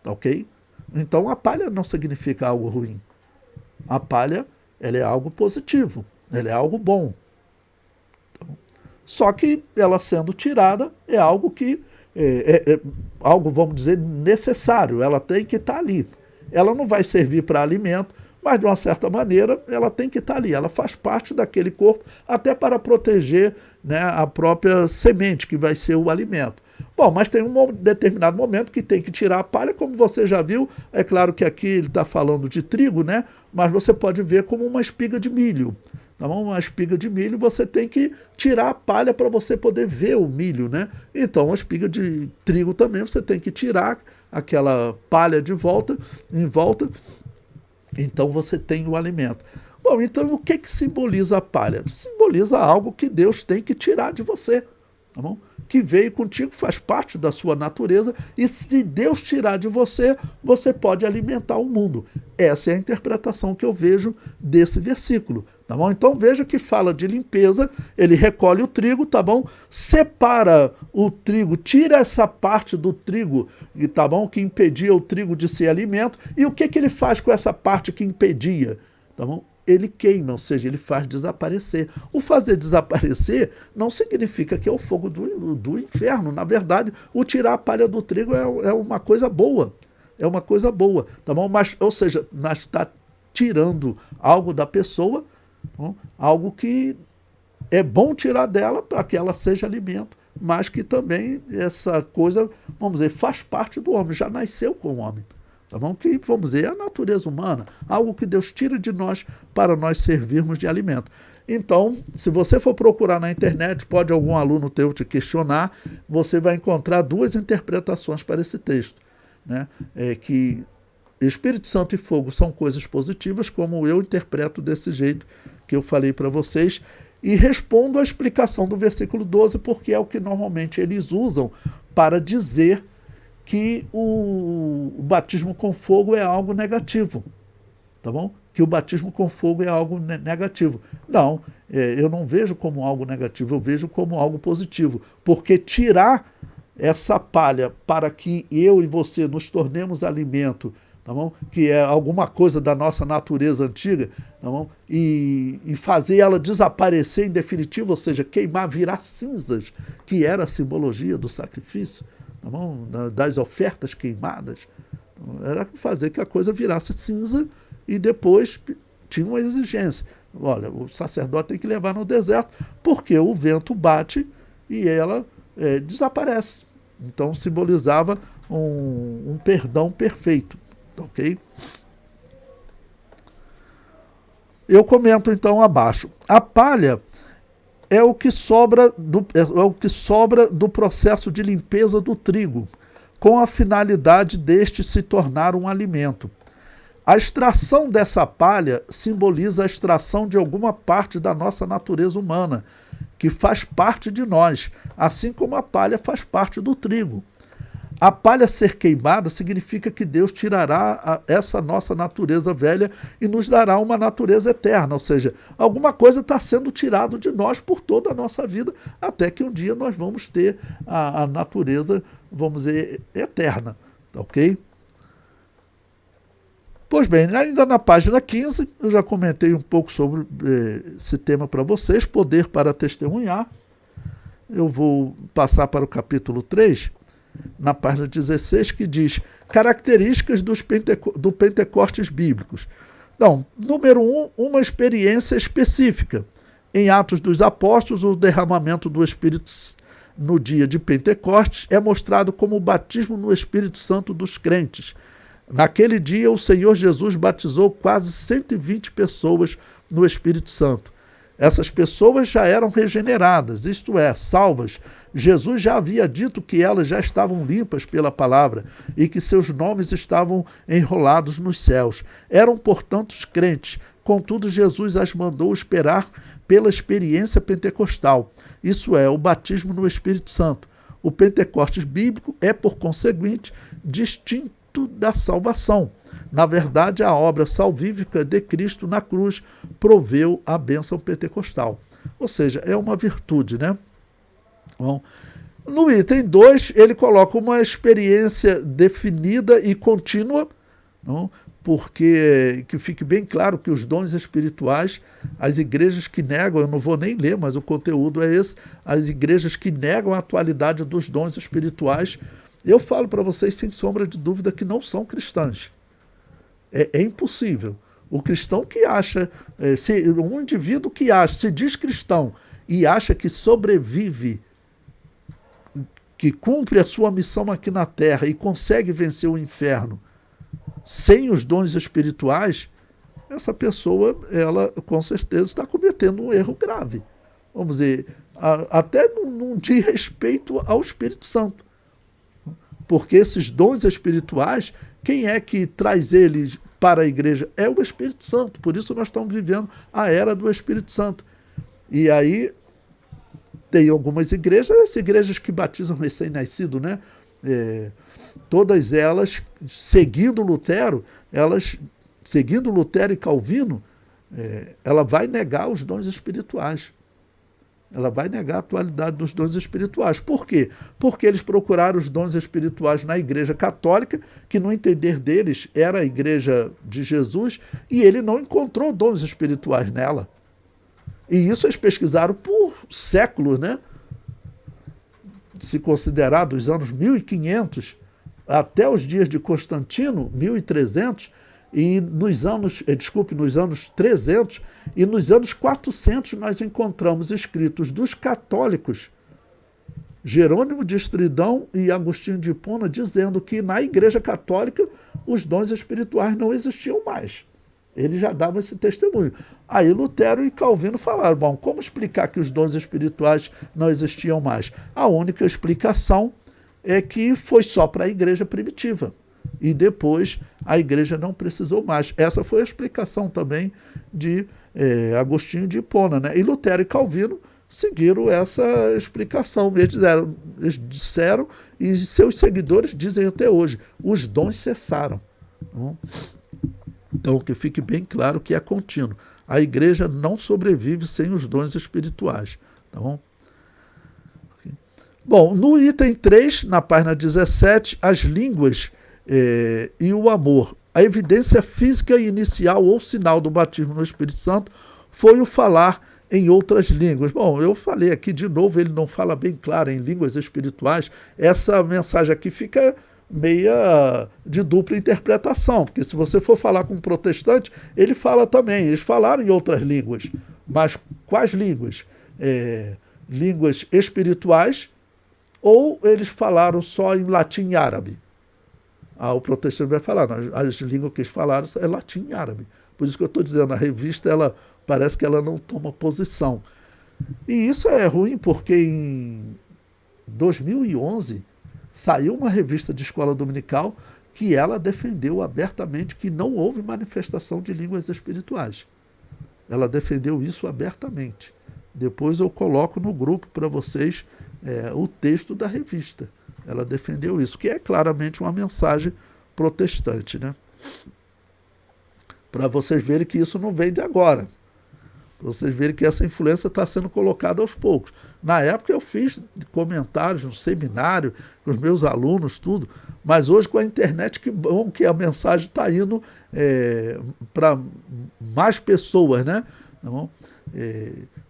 ok? Então, a palha não significa algo ruim. A palha, ela é algo positivo, ela é algo bom. Então, só que ela sendo tirada é algo que é algo, vamos dizer, necessário, ela tem que estar ali. Ela não vai servir para alimento, mas de uma certa maneira ela tem que estar ali, ela faz parte daquele corpo, até para proteger, né, a própria semente, que vai ser o alimento. Bom, mas tem um determinado momento que tem que tirar a palha, como você já viu. É claro que aqui ele está falando de trigo, né? Mas você pode ver como uma espiga de milho. Tá bom? Uma espiga de milho, você tem que tirar a palha para você poder ver o milho, né? Então, a espiga de trigo também, você tem que tirar aquela palha em volta. Então, você tem o alimento. Bom, então o que simboliza a palha? Simboliza algo que Deus tem que tirar de você, tá bom? Que veio contigo, faz parte da sua natureza, e se Deus tirar de você, você pode alimentar o mundo. Essa é a interpretação que eu vejo desse versículo, tá bom? Então veja que fala de limpeza, ele recolhe o trigo, tá bom? Separa o trigo, tira essa parte do trigo, tá bom? Que impedia o trigo de ser alimento, e o que ele faz com essa parte que impedia, tá bom? Ele queima, ou seja, ele faz desaparecer. O fazer desaparecer não significa que é o fogo do inferno. Na verdade, o tirar a palha do trigo é uma coisa boa. É uma coisa boa, tá bom? Mas, ou seja, nós está tirando algo da pessoa, tá bom? Algo que é bom tirar dela para que ela seja alimento, mas que também essa coisa, vamos dizer, faz parte do homem, já nasceu com o homem. Tá bom? Que, vamos dizer, é a natureza humana, algo que Deus tira de nós para nós servirmos de alimento. Então, se você for procurar na internet, pode algum aluno teu te questionar, você vai encontrar duas interpretações para esse texto, né? Que Espírito Santo e fogo são coisas positivas, como eu interpreto desse jeito que eu falei para vocês, e respondo à explicação do versículo 12, porque é o que normalmente eles usam para dizer que o batismo com fogo é algo negativo, tá bom? Que o batismo com fogo é algo negativo. Não, eu não vejo como algo negativo, eu vejo como algo positivo, porque tirar essa palha para que eu e você nos tornemos alimento, tá bom? Que é alguma coisa da nossa natureza antiga, tá bom? E fazer ela desaparecer em definitivo, ou seja, queimar, virar cinzas, que era a simbologia do sacrifício, tá bom? Das ofertas queimadas. Então, era fazer que a coisa virasse cinza e depois tinha uma exigência. Olha, o sacerdote tem que levar no deserto, porque o vento bate e ela desaparece. Então simbolizava um perdão perfeito, ok? Eu comento então abaixo. A palha é o que sobra do processo de limpeza do trigo, com a finalidade deste se tornar um alimento. A extração dessa palha simboliza a extração de alguma parte da nossa natureza humana, que faz parte de nós, assim como a palha faz parte do trigo. A palha ser queimada significa que Deus tirará essa nossa natureza velha e nos dará uma natureza eterna, ou seja, alguma coisa está sendo tirado de nós por toda a nossa vida, até que um dia nós vamos ter a natureza, vamos dizer, eterna, ok? Pois bem, ainda na página 15, eu já comentei um pouco sobre esse tema para vocês, poder para testemunhar. Eu vou passar para o capítulo 3, na página 16, que diz características do Pentecostes bíblicos. Então, número 1, uma experiência específica. Em Atos dos Apóstolos, o derramamento do Espírito no dia de Pentecostes é mostrado como o batismo no Espírito Santo dos crentes. Naquele dia, o Senhor Jesus batizou quase 120 pessoas no Espírito Santo. Essas pessoas já eram regeneradas, isto é, salvas. Jesus já havia dito que elas já estavam limpas pela palavra e que seus nomes estavam enrolados nos céus. Eram, portanto, os crentes. Contudo, Jesus as mandou esperar pela experiência pentecostal. Isso é, o batismo no Espírito Santo. O Pentecostes bíblico é, por conseguinte, distinto da salvação. Na verdade, a obra salvífica de Cristo na cruz proveu a bênção pentecostal. Ou seja, é uma virtude, né? Bom, no item 2, ele coloca uma experiência definida e contínua, não? Porque que fique bem claro que os dons espirituais, as igrejas que negam, eu não vou nem ler, mas o conteúdo é esse, as igrejas que negam a atualidade dos dons espirituais, eu falo para vocês sem sombra de dúvida que não são cristãs. É impossível. O cristão que acha, um indivíduo que acha, se diz cristão e acha que sobrevive, que cumpre a sua missão aqui na terra e consegue vencer o inferno sem os dons espirituais, essa pessoa, ela com certeza está cometendo um erro grave. Vamos dizer, até não diz respeito ao Espírito Santo. Porque esses dons espirituais, quem é que traz eles para a igreja? É o Espírito Santo. Por isso nós estamos vivendo a era do Espírito Santo. E aí tem algumas igrejas, as igrejas que batizam recém-nascido, né? Todas elas, seguindo Lutero e Calvino, ela vai negar os dons espirituais. Ela vai negar a atualidade dos dons espirituais. Por quê? Porque eles procuraram os dons espirituais na Igreja Católica, que no entender deles era a Igreja de Jesus, e ele não encontrou dons espirituais nela. E isso eles pesquisaram por séculos, né? Se considerar dos anos 1500 até os dias de Constantino, 1300, e nos anos 300 e nos anos 400 nós encontramos escritos dos católicos, Jerônimo de Estridão e Agostinho de Hipona, dizendo que na Igreja Católica os dons espirituais não existiam mais. Eles já davam esse testemunho. Aí Lutero e Calvino falaram, bom, como explicar que os dons espirituais não existiam mais? A única explicação é que foi só para a igreja primitiva. E depois a igreja não precisou mais. Essa foi a explicação também de Agostinho de Hipona, né? E Lutero e Calvino seguiram essa explicação. Eles disseram, e seus seguidores dizem até hoje, os dons cessaram. Então, que fique bem claro que é contínuo. A igreja não sobrevive sem os dons espirituais. Tá bom? Bom, no item 3, na página 17, as línguas e o amor. A evidência física inicial ou sinal do batismo no Espírito Santo foi o falar em outras línguas. Bom, eu falei aqui de novo, ele não fala bem claro em línguas espirituais. Essa mensagem aqui fica meia de dupla interpretação, porque se você for falar com um protestante, ele fala também, eles falaram em outras línguas. Mas quais línguas? Línguas espirituais ou eles falaram só em latim e árabe? O protestante vai falar, as línguas que eles falaram é latim e árabe. Por isso que eu estou dizendo, a revista, ela parece que ela não toma posição. E isso é ruim, porque em 2011 saiu uma revista de escola dominical que ela defendeu abertamente que não houve manifestação de línguas espirituais. Ela defendeu isso abertamente. Depois eu coloco no grupo para vocês o texto da revista. Ela defendeu isso, que é claramente uma mensagem protestante, né? Para vocês verem que isso não vem de agora. Para vocês verem que essa influência está sendo colocada aos poucos. Na época eu fiz comentários no seminário, com os meus alunos, tudo, mas hoje com a internet, que bom que a mensagem está indo para mais pessoas, né? Então,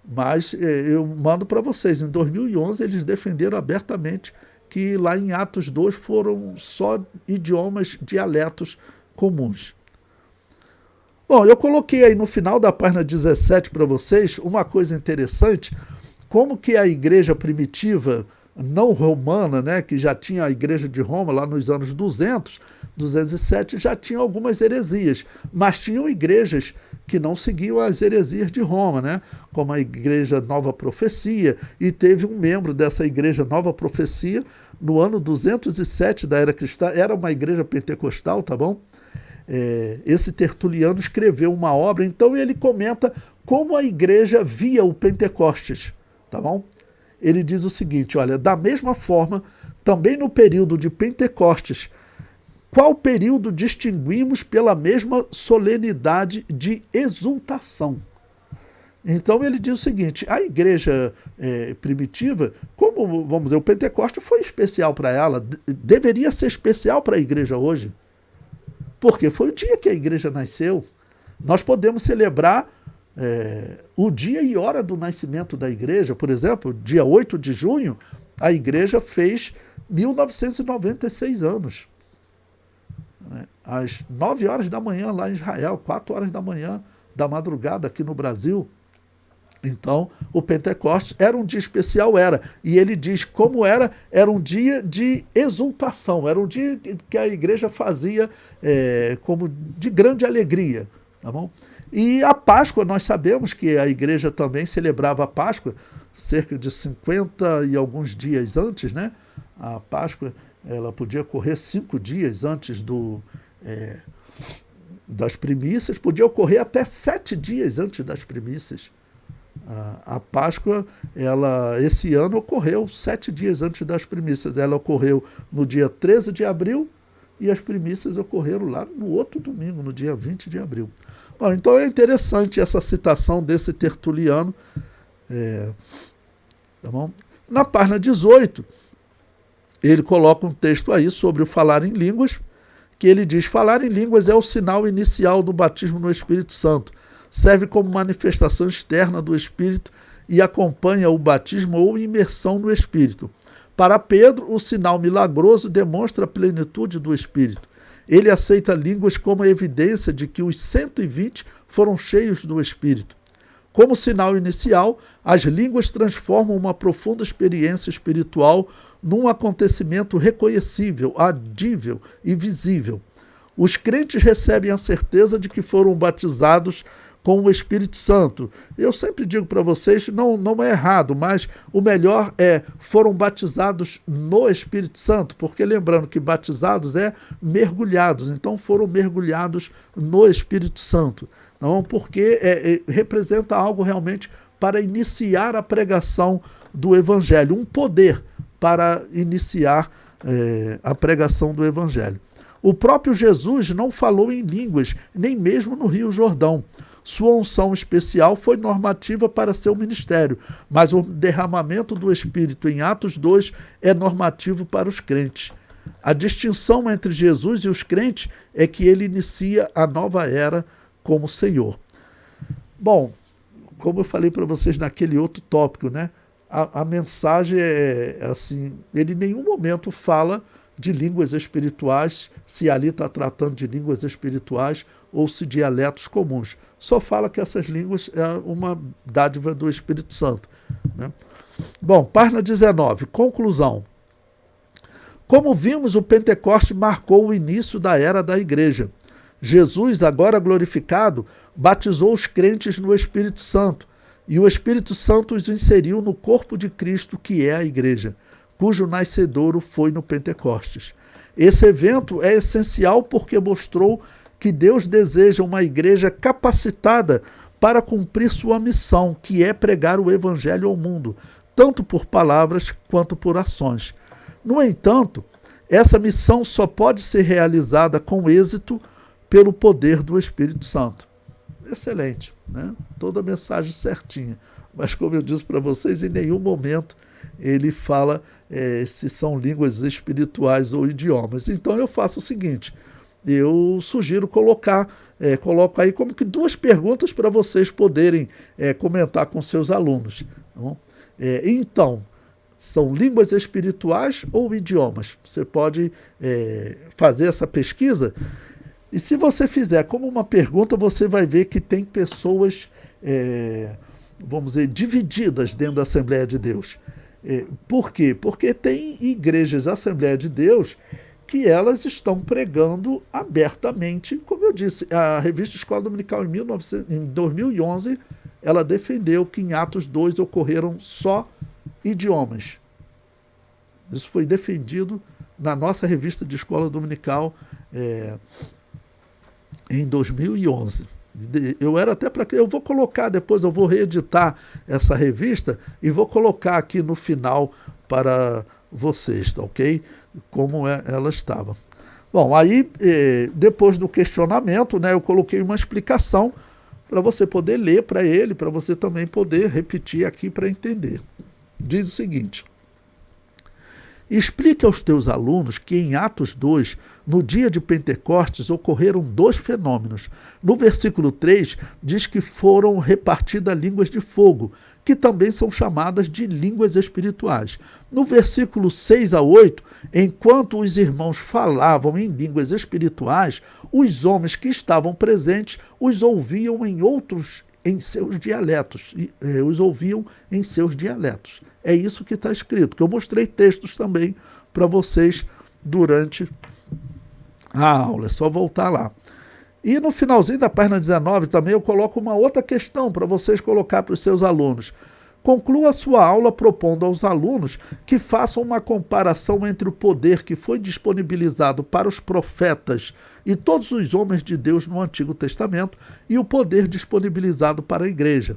mas eu mando para vocês, em 2011 eles defenderam abertamente que lá em Atos 2 foram só idiomas, dialetos comuns. Bom, eu coloquei aí no final da página 17 para vocês uma coisa interessante, como que a igreja primitiva não romana, né, que já tinha a igreja de Roma lá nos anos 200, 207, já tinha algumas heresias, mas tinham igrejas que não seguiam as heresias de Roma, né, como a igreja Nova Profecia, e teve um membro dessa igreja Nova Profecia no ano 207 da era cristã, era uma igreja pentecostal, tá bom? Esse Tertuliano escreveu uma obra, então ele comenta como a igreja via o Pentecostes, tá bom? Ele diz o seguinte, olha, da mesma forma, também no período de Pentecostes, qual período distinguimos pela mesma solenidade de exultação? Então ele diz o seguinte, a igreja primitiva, como, vamos dizer, o Pentecostes foi especial para ela, deveria ser especial para a igreja hoje, porque foi o dia que a igreja nasceu. Nós podemos celebrar o dia e hora do nascimento da igreja. Por exemplo, dia 8 de junho, a igreja fez 1996 anos. Às 9 horas da manhã lá em Israel, 4 horas da manhã da madrugada aqui no Brasil. Então, o Pentecostes era um dia especial, era. E ele diz como era um dia de exultação, era um dia que a igreja fazia como de grande alegria. Tá bom? E a Páscoa, nós sabemos que a igreja também celebrava a Páscoa cerca de 50 e alguns dias antes, né? A Páscoa, ela podia ocorrer 5 dias antes das primícias, podia ocorrer até 7 dias antes das primícias. A Páscoa, esse ano ocorreu 7 dias antes das primícias. Ela ocorreu no dia 13 de abril e as primícias ocorreram lá no outro domingo, no dia 20 de abril. Bom, então é interessante essa citação desse Tertuliano. Tá bom? Na página 18, ele coloca um texto aí sobre o falar em línguas, que ele diz, falar em línguas é o sinal inicial do batismo no Espírito Santo. Serve como manifestação externa do Espírito e acompanha o batismo ou imersão no Espírito. Para Pedro, o sinal milagroso demonstra a plenitude do Espírito. Ele aceita línguas como evidência de que os 120 foram cheios do Espírito. Como sinal inicial, as línguas transformam uma profunda experiência espiritual num acontecimento reconhecível, audível e visível. Os crentes recebem a certeza de que foram batizados com o Espírito Santo. Eu sempre digo para vocês, não é errado, mas o melhor foram batizados no Espírito Santo, porque lembrando que batizados é mergulhados, então foram mergulhados no Espírito Santo. Não, porque representa algo realmente para iniciar a pregação do Evangelho, um poder para iniciar a pregação do Evangelho. O próprio Jesus não falou em línguas, nem mesmo no Rio Jordão. Sua unção especial foi normativa para seu ministério, mas o derramamento do Espírito em Atos 2 é normativo para os crentes. A distinção entre Jesus e os crentes é que ele inicia a nova era como Senhor. Bom, como eu falei para vocês naquele outro tópico, né? A mensagem é assim, ele em nenhum momento fala de línguas espirituais, se ali está tratando de línguas espirituais ou se dialetos comuns. Só fala que essas línguas é uma dádiva do Espírito Santo. Né? Bom, página 19, conclusão. Como vimos, o Pentecostes marcou o início da era da igreja. Jesus, agora glorificado, batizou os crentes no Espírito Santo, e o Espírito Santo os inseriu no corpo de Cristo, que é a igreja, cujo nascedouro foi no Pentecostes. Esse evento é essencial porque mostrou que Deus deseja uma igreja capacitada para cumprir sua missão, que é pregar o Evangelho ao mundo, tanto por palavras quanto por ações. No entanto, essa missão só pode ser realizada com êxito pelo poder do Espírito Santo. Excelente, né? Toda a mensagem certinha. Mas como eu disse para vocês, em nenhum momento ele fala se são línguas espirituais ou idiomas. Então eu faço o seguinte, eu sugiro coloco aí como que 2 perguntas para vocês poderem comentar com seus alunos. Tá bom? Então, são línguas espirituais ou idiomas? Você pode fazer essa pesquisa. E se você fizer como uma pergunta, você vai ver que tem pessoas, vamos dizer, divididas dentro da Assembleia de Deus. Por quê? Porque tem igrejas Assembleia de Deus que elas estão pregando abertamente, como eu disse, a revista Escola Dominical em 2011, ela defendeu que em Atos 2 ocorreram só idiomas. Isso foi defendido na nossa revista de Escola Dominical em 2011. Eu era até para que eu vou colocar depois, eu vou reeditar essa revista e vou colocar aqui no final para vocês, tá ok? Como ela estava. Bom, aí depois do questionamento, né, eu coloquei uma explicação para você poder ler para ele, para você também poder repetir aqui para entender. Diz o seguinte: explique aos teus alunos que em Atos 2, no dia de Pentecostes, ocorreram 2 fenômenos. No versículo 3, diz que foram repartidas línguas de fogo, que também são chamadas de línguas espirituais. No versículo 6 a 8, enquanto os irmãos falavam em línguas espirituais, os homens que estavam presentes os ouviam em seus dialetos. Os ouviam em seus dialetos. É isso que está escrito, que eu mostrei textos também para vocês durante a aula. É só voltar lá. E no finalzinho da página 19 também eu coloco uma outra questão para vocês colocar para os seus alunos. Conclua a sua aula propondo aos alunos que façam uma comparação entre o poder que foi disponibilizado para os profetas e todos os homens de Deus no Antigo Testamento e o poder disponibilizado para a igreja.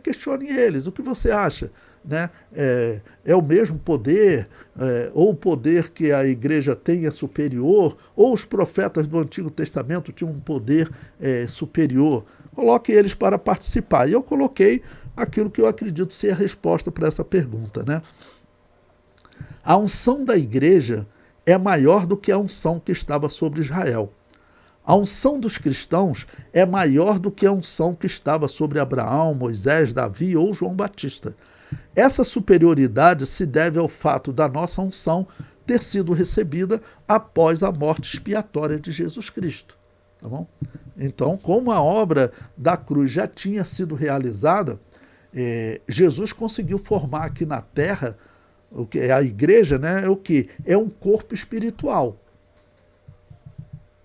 Questione eles, o que você acha? É o mesmo poder, ou o poder que a igreja tem é superior, ou os profetas do Antigo Testamento tinham um poder superior. Coloque eles para participar. E eu coloquei aquilo que eu acredito ser a resposta para essa pergunta. A unção da igreja é maior do que a unção que estava sobre Israel. A unção dos cristãos é maior do que a unção que estava sobre Abraão, Moisés, Davi ou João Batista. Essa superioridade se deve ao fato da nossa unção ter sido recebida após a morte expiatória de Jesus Cristo. Tá bom? Então, como a obra da cruz já tinha sido realizada, Jesus conseguiu formar aqui na terra, o que é a igreja, é o que? É um corpo espiritual.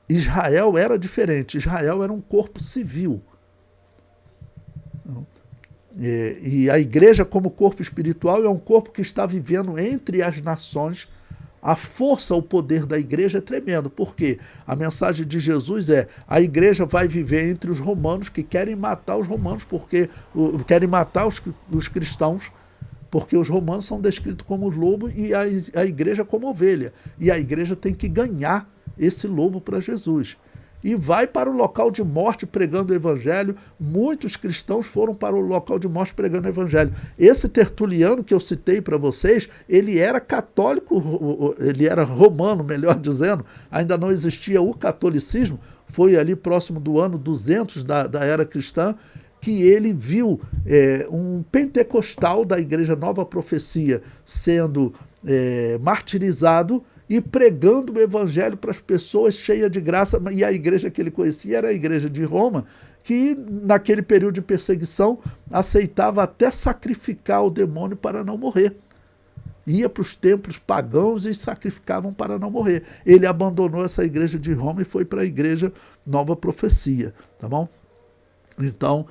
Israel era diferente, Israel era um corpo civil. E a igreja, como corpo espiritual, é um corpo que está vivendo entre as nações. A força, o poder da igreja é tremendo, porque a mensagem de Jesus a igreja vai viver entre os romanos que querem matar os romanos, porque querem matar os cristãos, porque os romanos são descritos como lobo e a igreja como ovelha. E a igreja tem que ganhar esse lobo para Jesus. E vai para o local de morte pregando o evangelho. Muitos cristãos foram para o local de morte pregando o evangelho. Esse Tertuliano que eu citei para vocês, ele era católico, ele era romano, melhor dizendo, ainda não existia o catolicismo, foi ali próximo do ano 200 da era cristã, que ele viu um pentecostal da Igreja Nova Profecia sendo martirizado e pregando o evangelho para as pessoas, cheia de graça. E a igreja que ele conhecia era a igreja de Roma, que naquele período de perseguição aceitava até sacrificar o demônio para não morrer. Ia para os templos pagãos e sacrificavam para não morrer. Ele abandonou essa igreja de Roma e foi para a igreja Nova Profecia, tá bom? Então,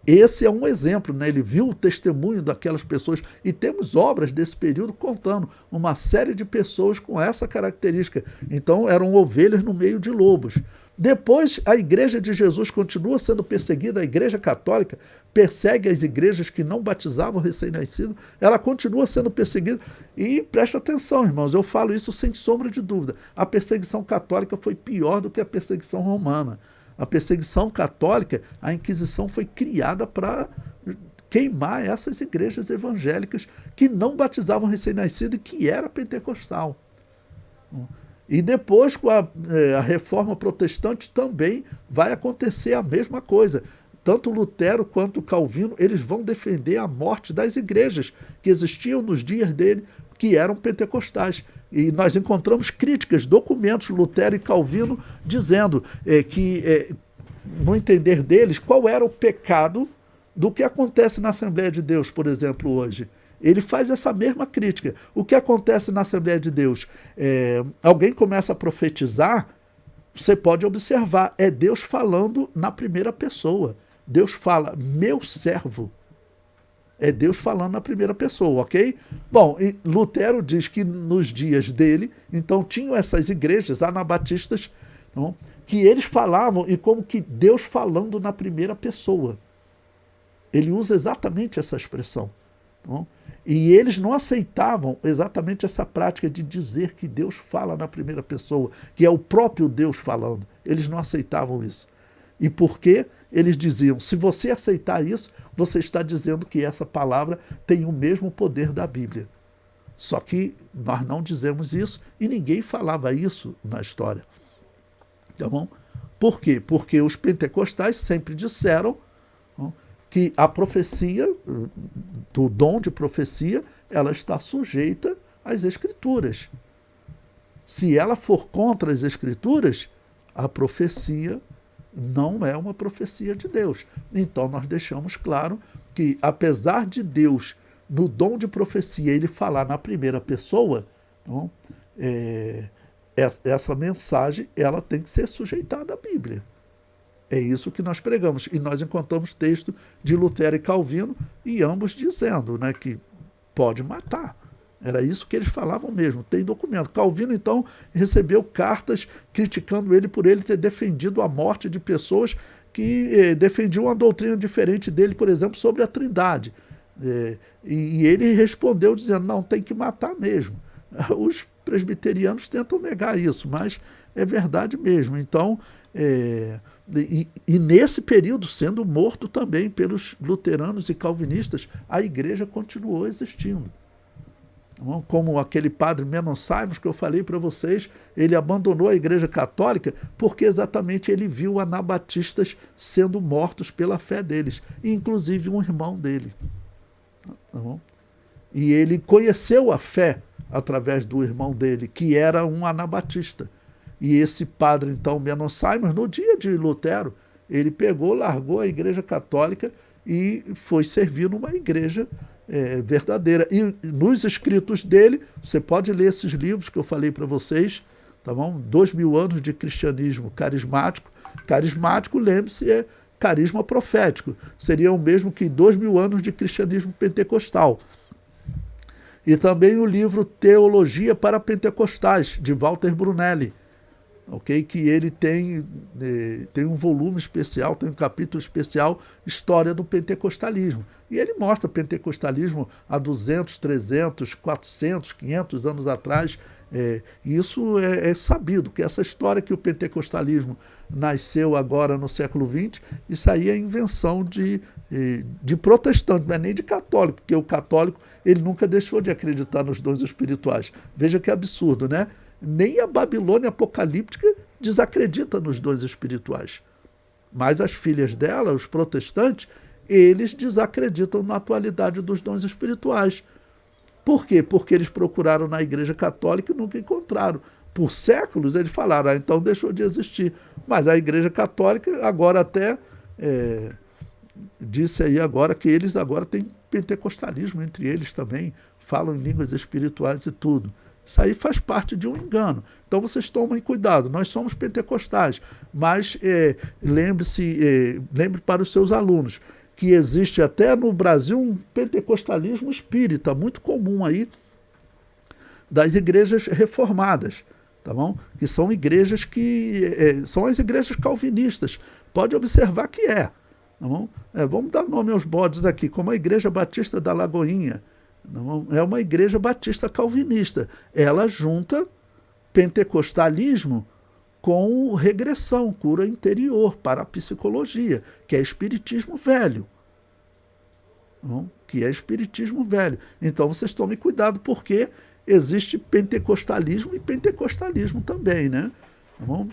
esse é um exemplo, Ele viu o testemunho daquelas pessoas, e temos obras desse período contando uma série de pessoas com essa característica. Então, eram ovelhas no meio de lobos. Depois, a igreja de Jesus continua sendo perseguida, a igreja católica persegue as igrejas que não batizavam recém-nascidos, ela continua sendo perseguida. E presta atenção, irmãos, eu falo isso sem sombra de dúvida. A perseguição católica foi pior do que a perseguição romana. A perseguição católica, a Inquisição foi criada para queimar essas igrejas evangélicas que não batizavam recém-nascido e que era pentecostal. E depois, com a reforma protestante, também vai acontecer a mesma coisa. tanto Lutero quanto Calvino, eles vão defender a morte das igrejas que existiam nos dias dele, que eram pentecostais. E nós encontramos críticas, documentos, Lutero e Calvino, dizendo que, no entender deles, qual era o pecado do que acontece na Assembleia de Deus, por exemplo, hoje. Ele faz essa mesma crítica. O que acontece na Assembleia de Deus? Alguém começa a profetizar, você pode observar, é Deus falando na primeira pessoa. Deus fala, meu servo. É Deus falando na primeira pessoa, ok? Bom, e Lutero diz que nos dias dele, então tinham essas igrejas anabatistas, então, que eles falavam e como que Deus falando na primeira pessoa. Ele usa exatamente essa expressão. Então, e eles não aceitavam exatamente essa prática de dizer que Deus fala na primeira pessoa, que é o próprio Deus falando. Eles não aceitavam isso. E por quê? Eles diziam, se você aceitar isso, você está dizendo que essa palavra tem o mesmo poder da Bíblia. Só que nós não dizemos isso e ninguém falava isso na história. Tá bom? Por quê? Porque os pentecostais sempre disseram que a profecia, do dom de profecia, ela está sujeita às Escrituras. Se ela for contra as Escrituras, a profecia não é uma profecia de Deus. Então nós deixamos claro que, apesar de Deus, no dom de profecia, ele falar na primeira pessoa, então, essa mensagem ela tem que ser sujeitada à Bíblia. É isso que nós pregamos. E nós encontramos texto de Lutero e Calvino, e ambos dizendo, né, que pode matar. Era isso que eles falavam mesmo. Tem documento. Calvino, então, recebeu cartas criticando ele por ele ter defendido a morte de pessoas que defendiam uma doutrina diferente dele, por exemplo, sobre a Trindade. E ele respondeu dizendo, não, tem que matar mesmo. Os presbiterianos tentam negar isso, mas é verdade mesmo. Então, e nesse período, sendo morto também pelos luteranos e calvinistas, a igreja continuou existindo. Como aquele padre Menon Simons que eu falei para vocês, ele abandonou a igreja católica porque exatamente ele viu anabatistas sendo mortos pela fé deles, inclusive um irmão dele. Tá bom? E ele conheceu a fé através do irmão dele, que era um anabatista. E esse padre, então, Menon Simons, no dia de Lutero, ele pegou, largou a igreja católica e foi servir numa igreja verdadeira. E nos escritos dele, você pode ler esses livros que eu falei para vocês, tá bom? 2000 anos de cristianismo carismático. Carismático, lembre-se, é carisma profético. Seria o mesmo que 2000 anos de cristianismo pentecostal. E também o livro Teologia para Pentecostais, de Walter Brunelli, okay? Que ele tem um volume especial, tem um capítulo especial, História do Pentecostalismo. E ele mostra pentecostalismo há 200, 300, 400, 500 anos atrás. Isso é sabido, que essa história que o pentecostalismo nasceu agora no século XX, isso aí é invenção de protestante, mas nem de católico, porque o católico ele nunca deixou de acreditar nos dons espirituais. Veja que absurdo, né? Nem a Babilônia apocalíptica desacredita nos dons espirituais. Mas as filhas dela, os protestantes, eles desacreditam na atualidade dos dons espirituais. Por quê? Porque eles procuraram na Igreja Católica e nunca encontraram. Por séculos eles falaram, então deixou de existir. Mas a Igreja Católica agora até disse aí agora que eles agora têm pentecostalismo entre eles também, falam em línguas espirituais e tudo. Isso aí faz parte de um engano. Então vocês tomem cuidado, nós somos pentecostais, mas lembre para os seus alunos que existe até no Brasil um pentecostalismo espírita, muito comum aí, das igrejas reformadas, tá bom? Que são igrejas são as igrejas calvinistas. Pode observar que tá bom? Vamos dar nome aos bodes aqui, como a Igreja Batista da Lagoinha. É uma igreja batista calvinista. Ela junta pentecostalismo com regressão, cura interior, parapsicologia, que é espiritismo velho. Que é espiritismo velho. Então vocês tomem cuidado, porque existe pentecostalismo e pentecostalismo também, né? Tá bom?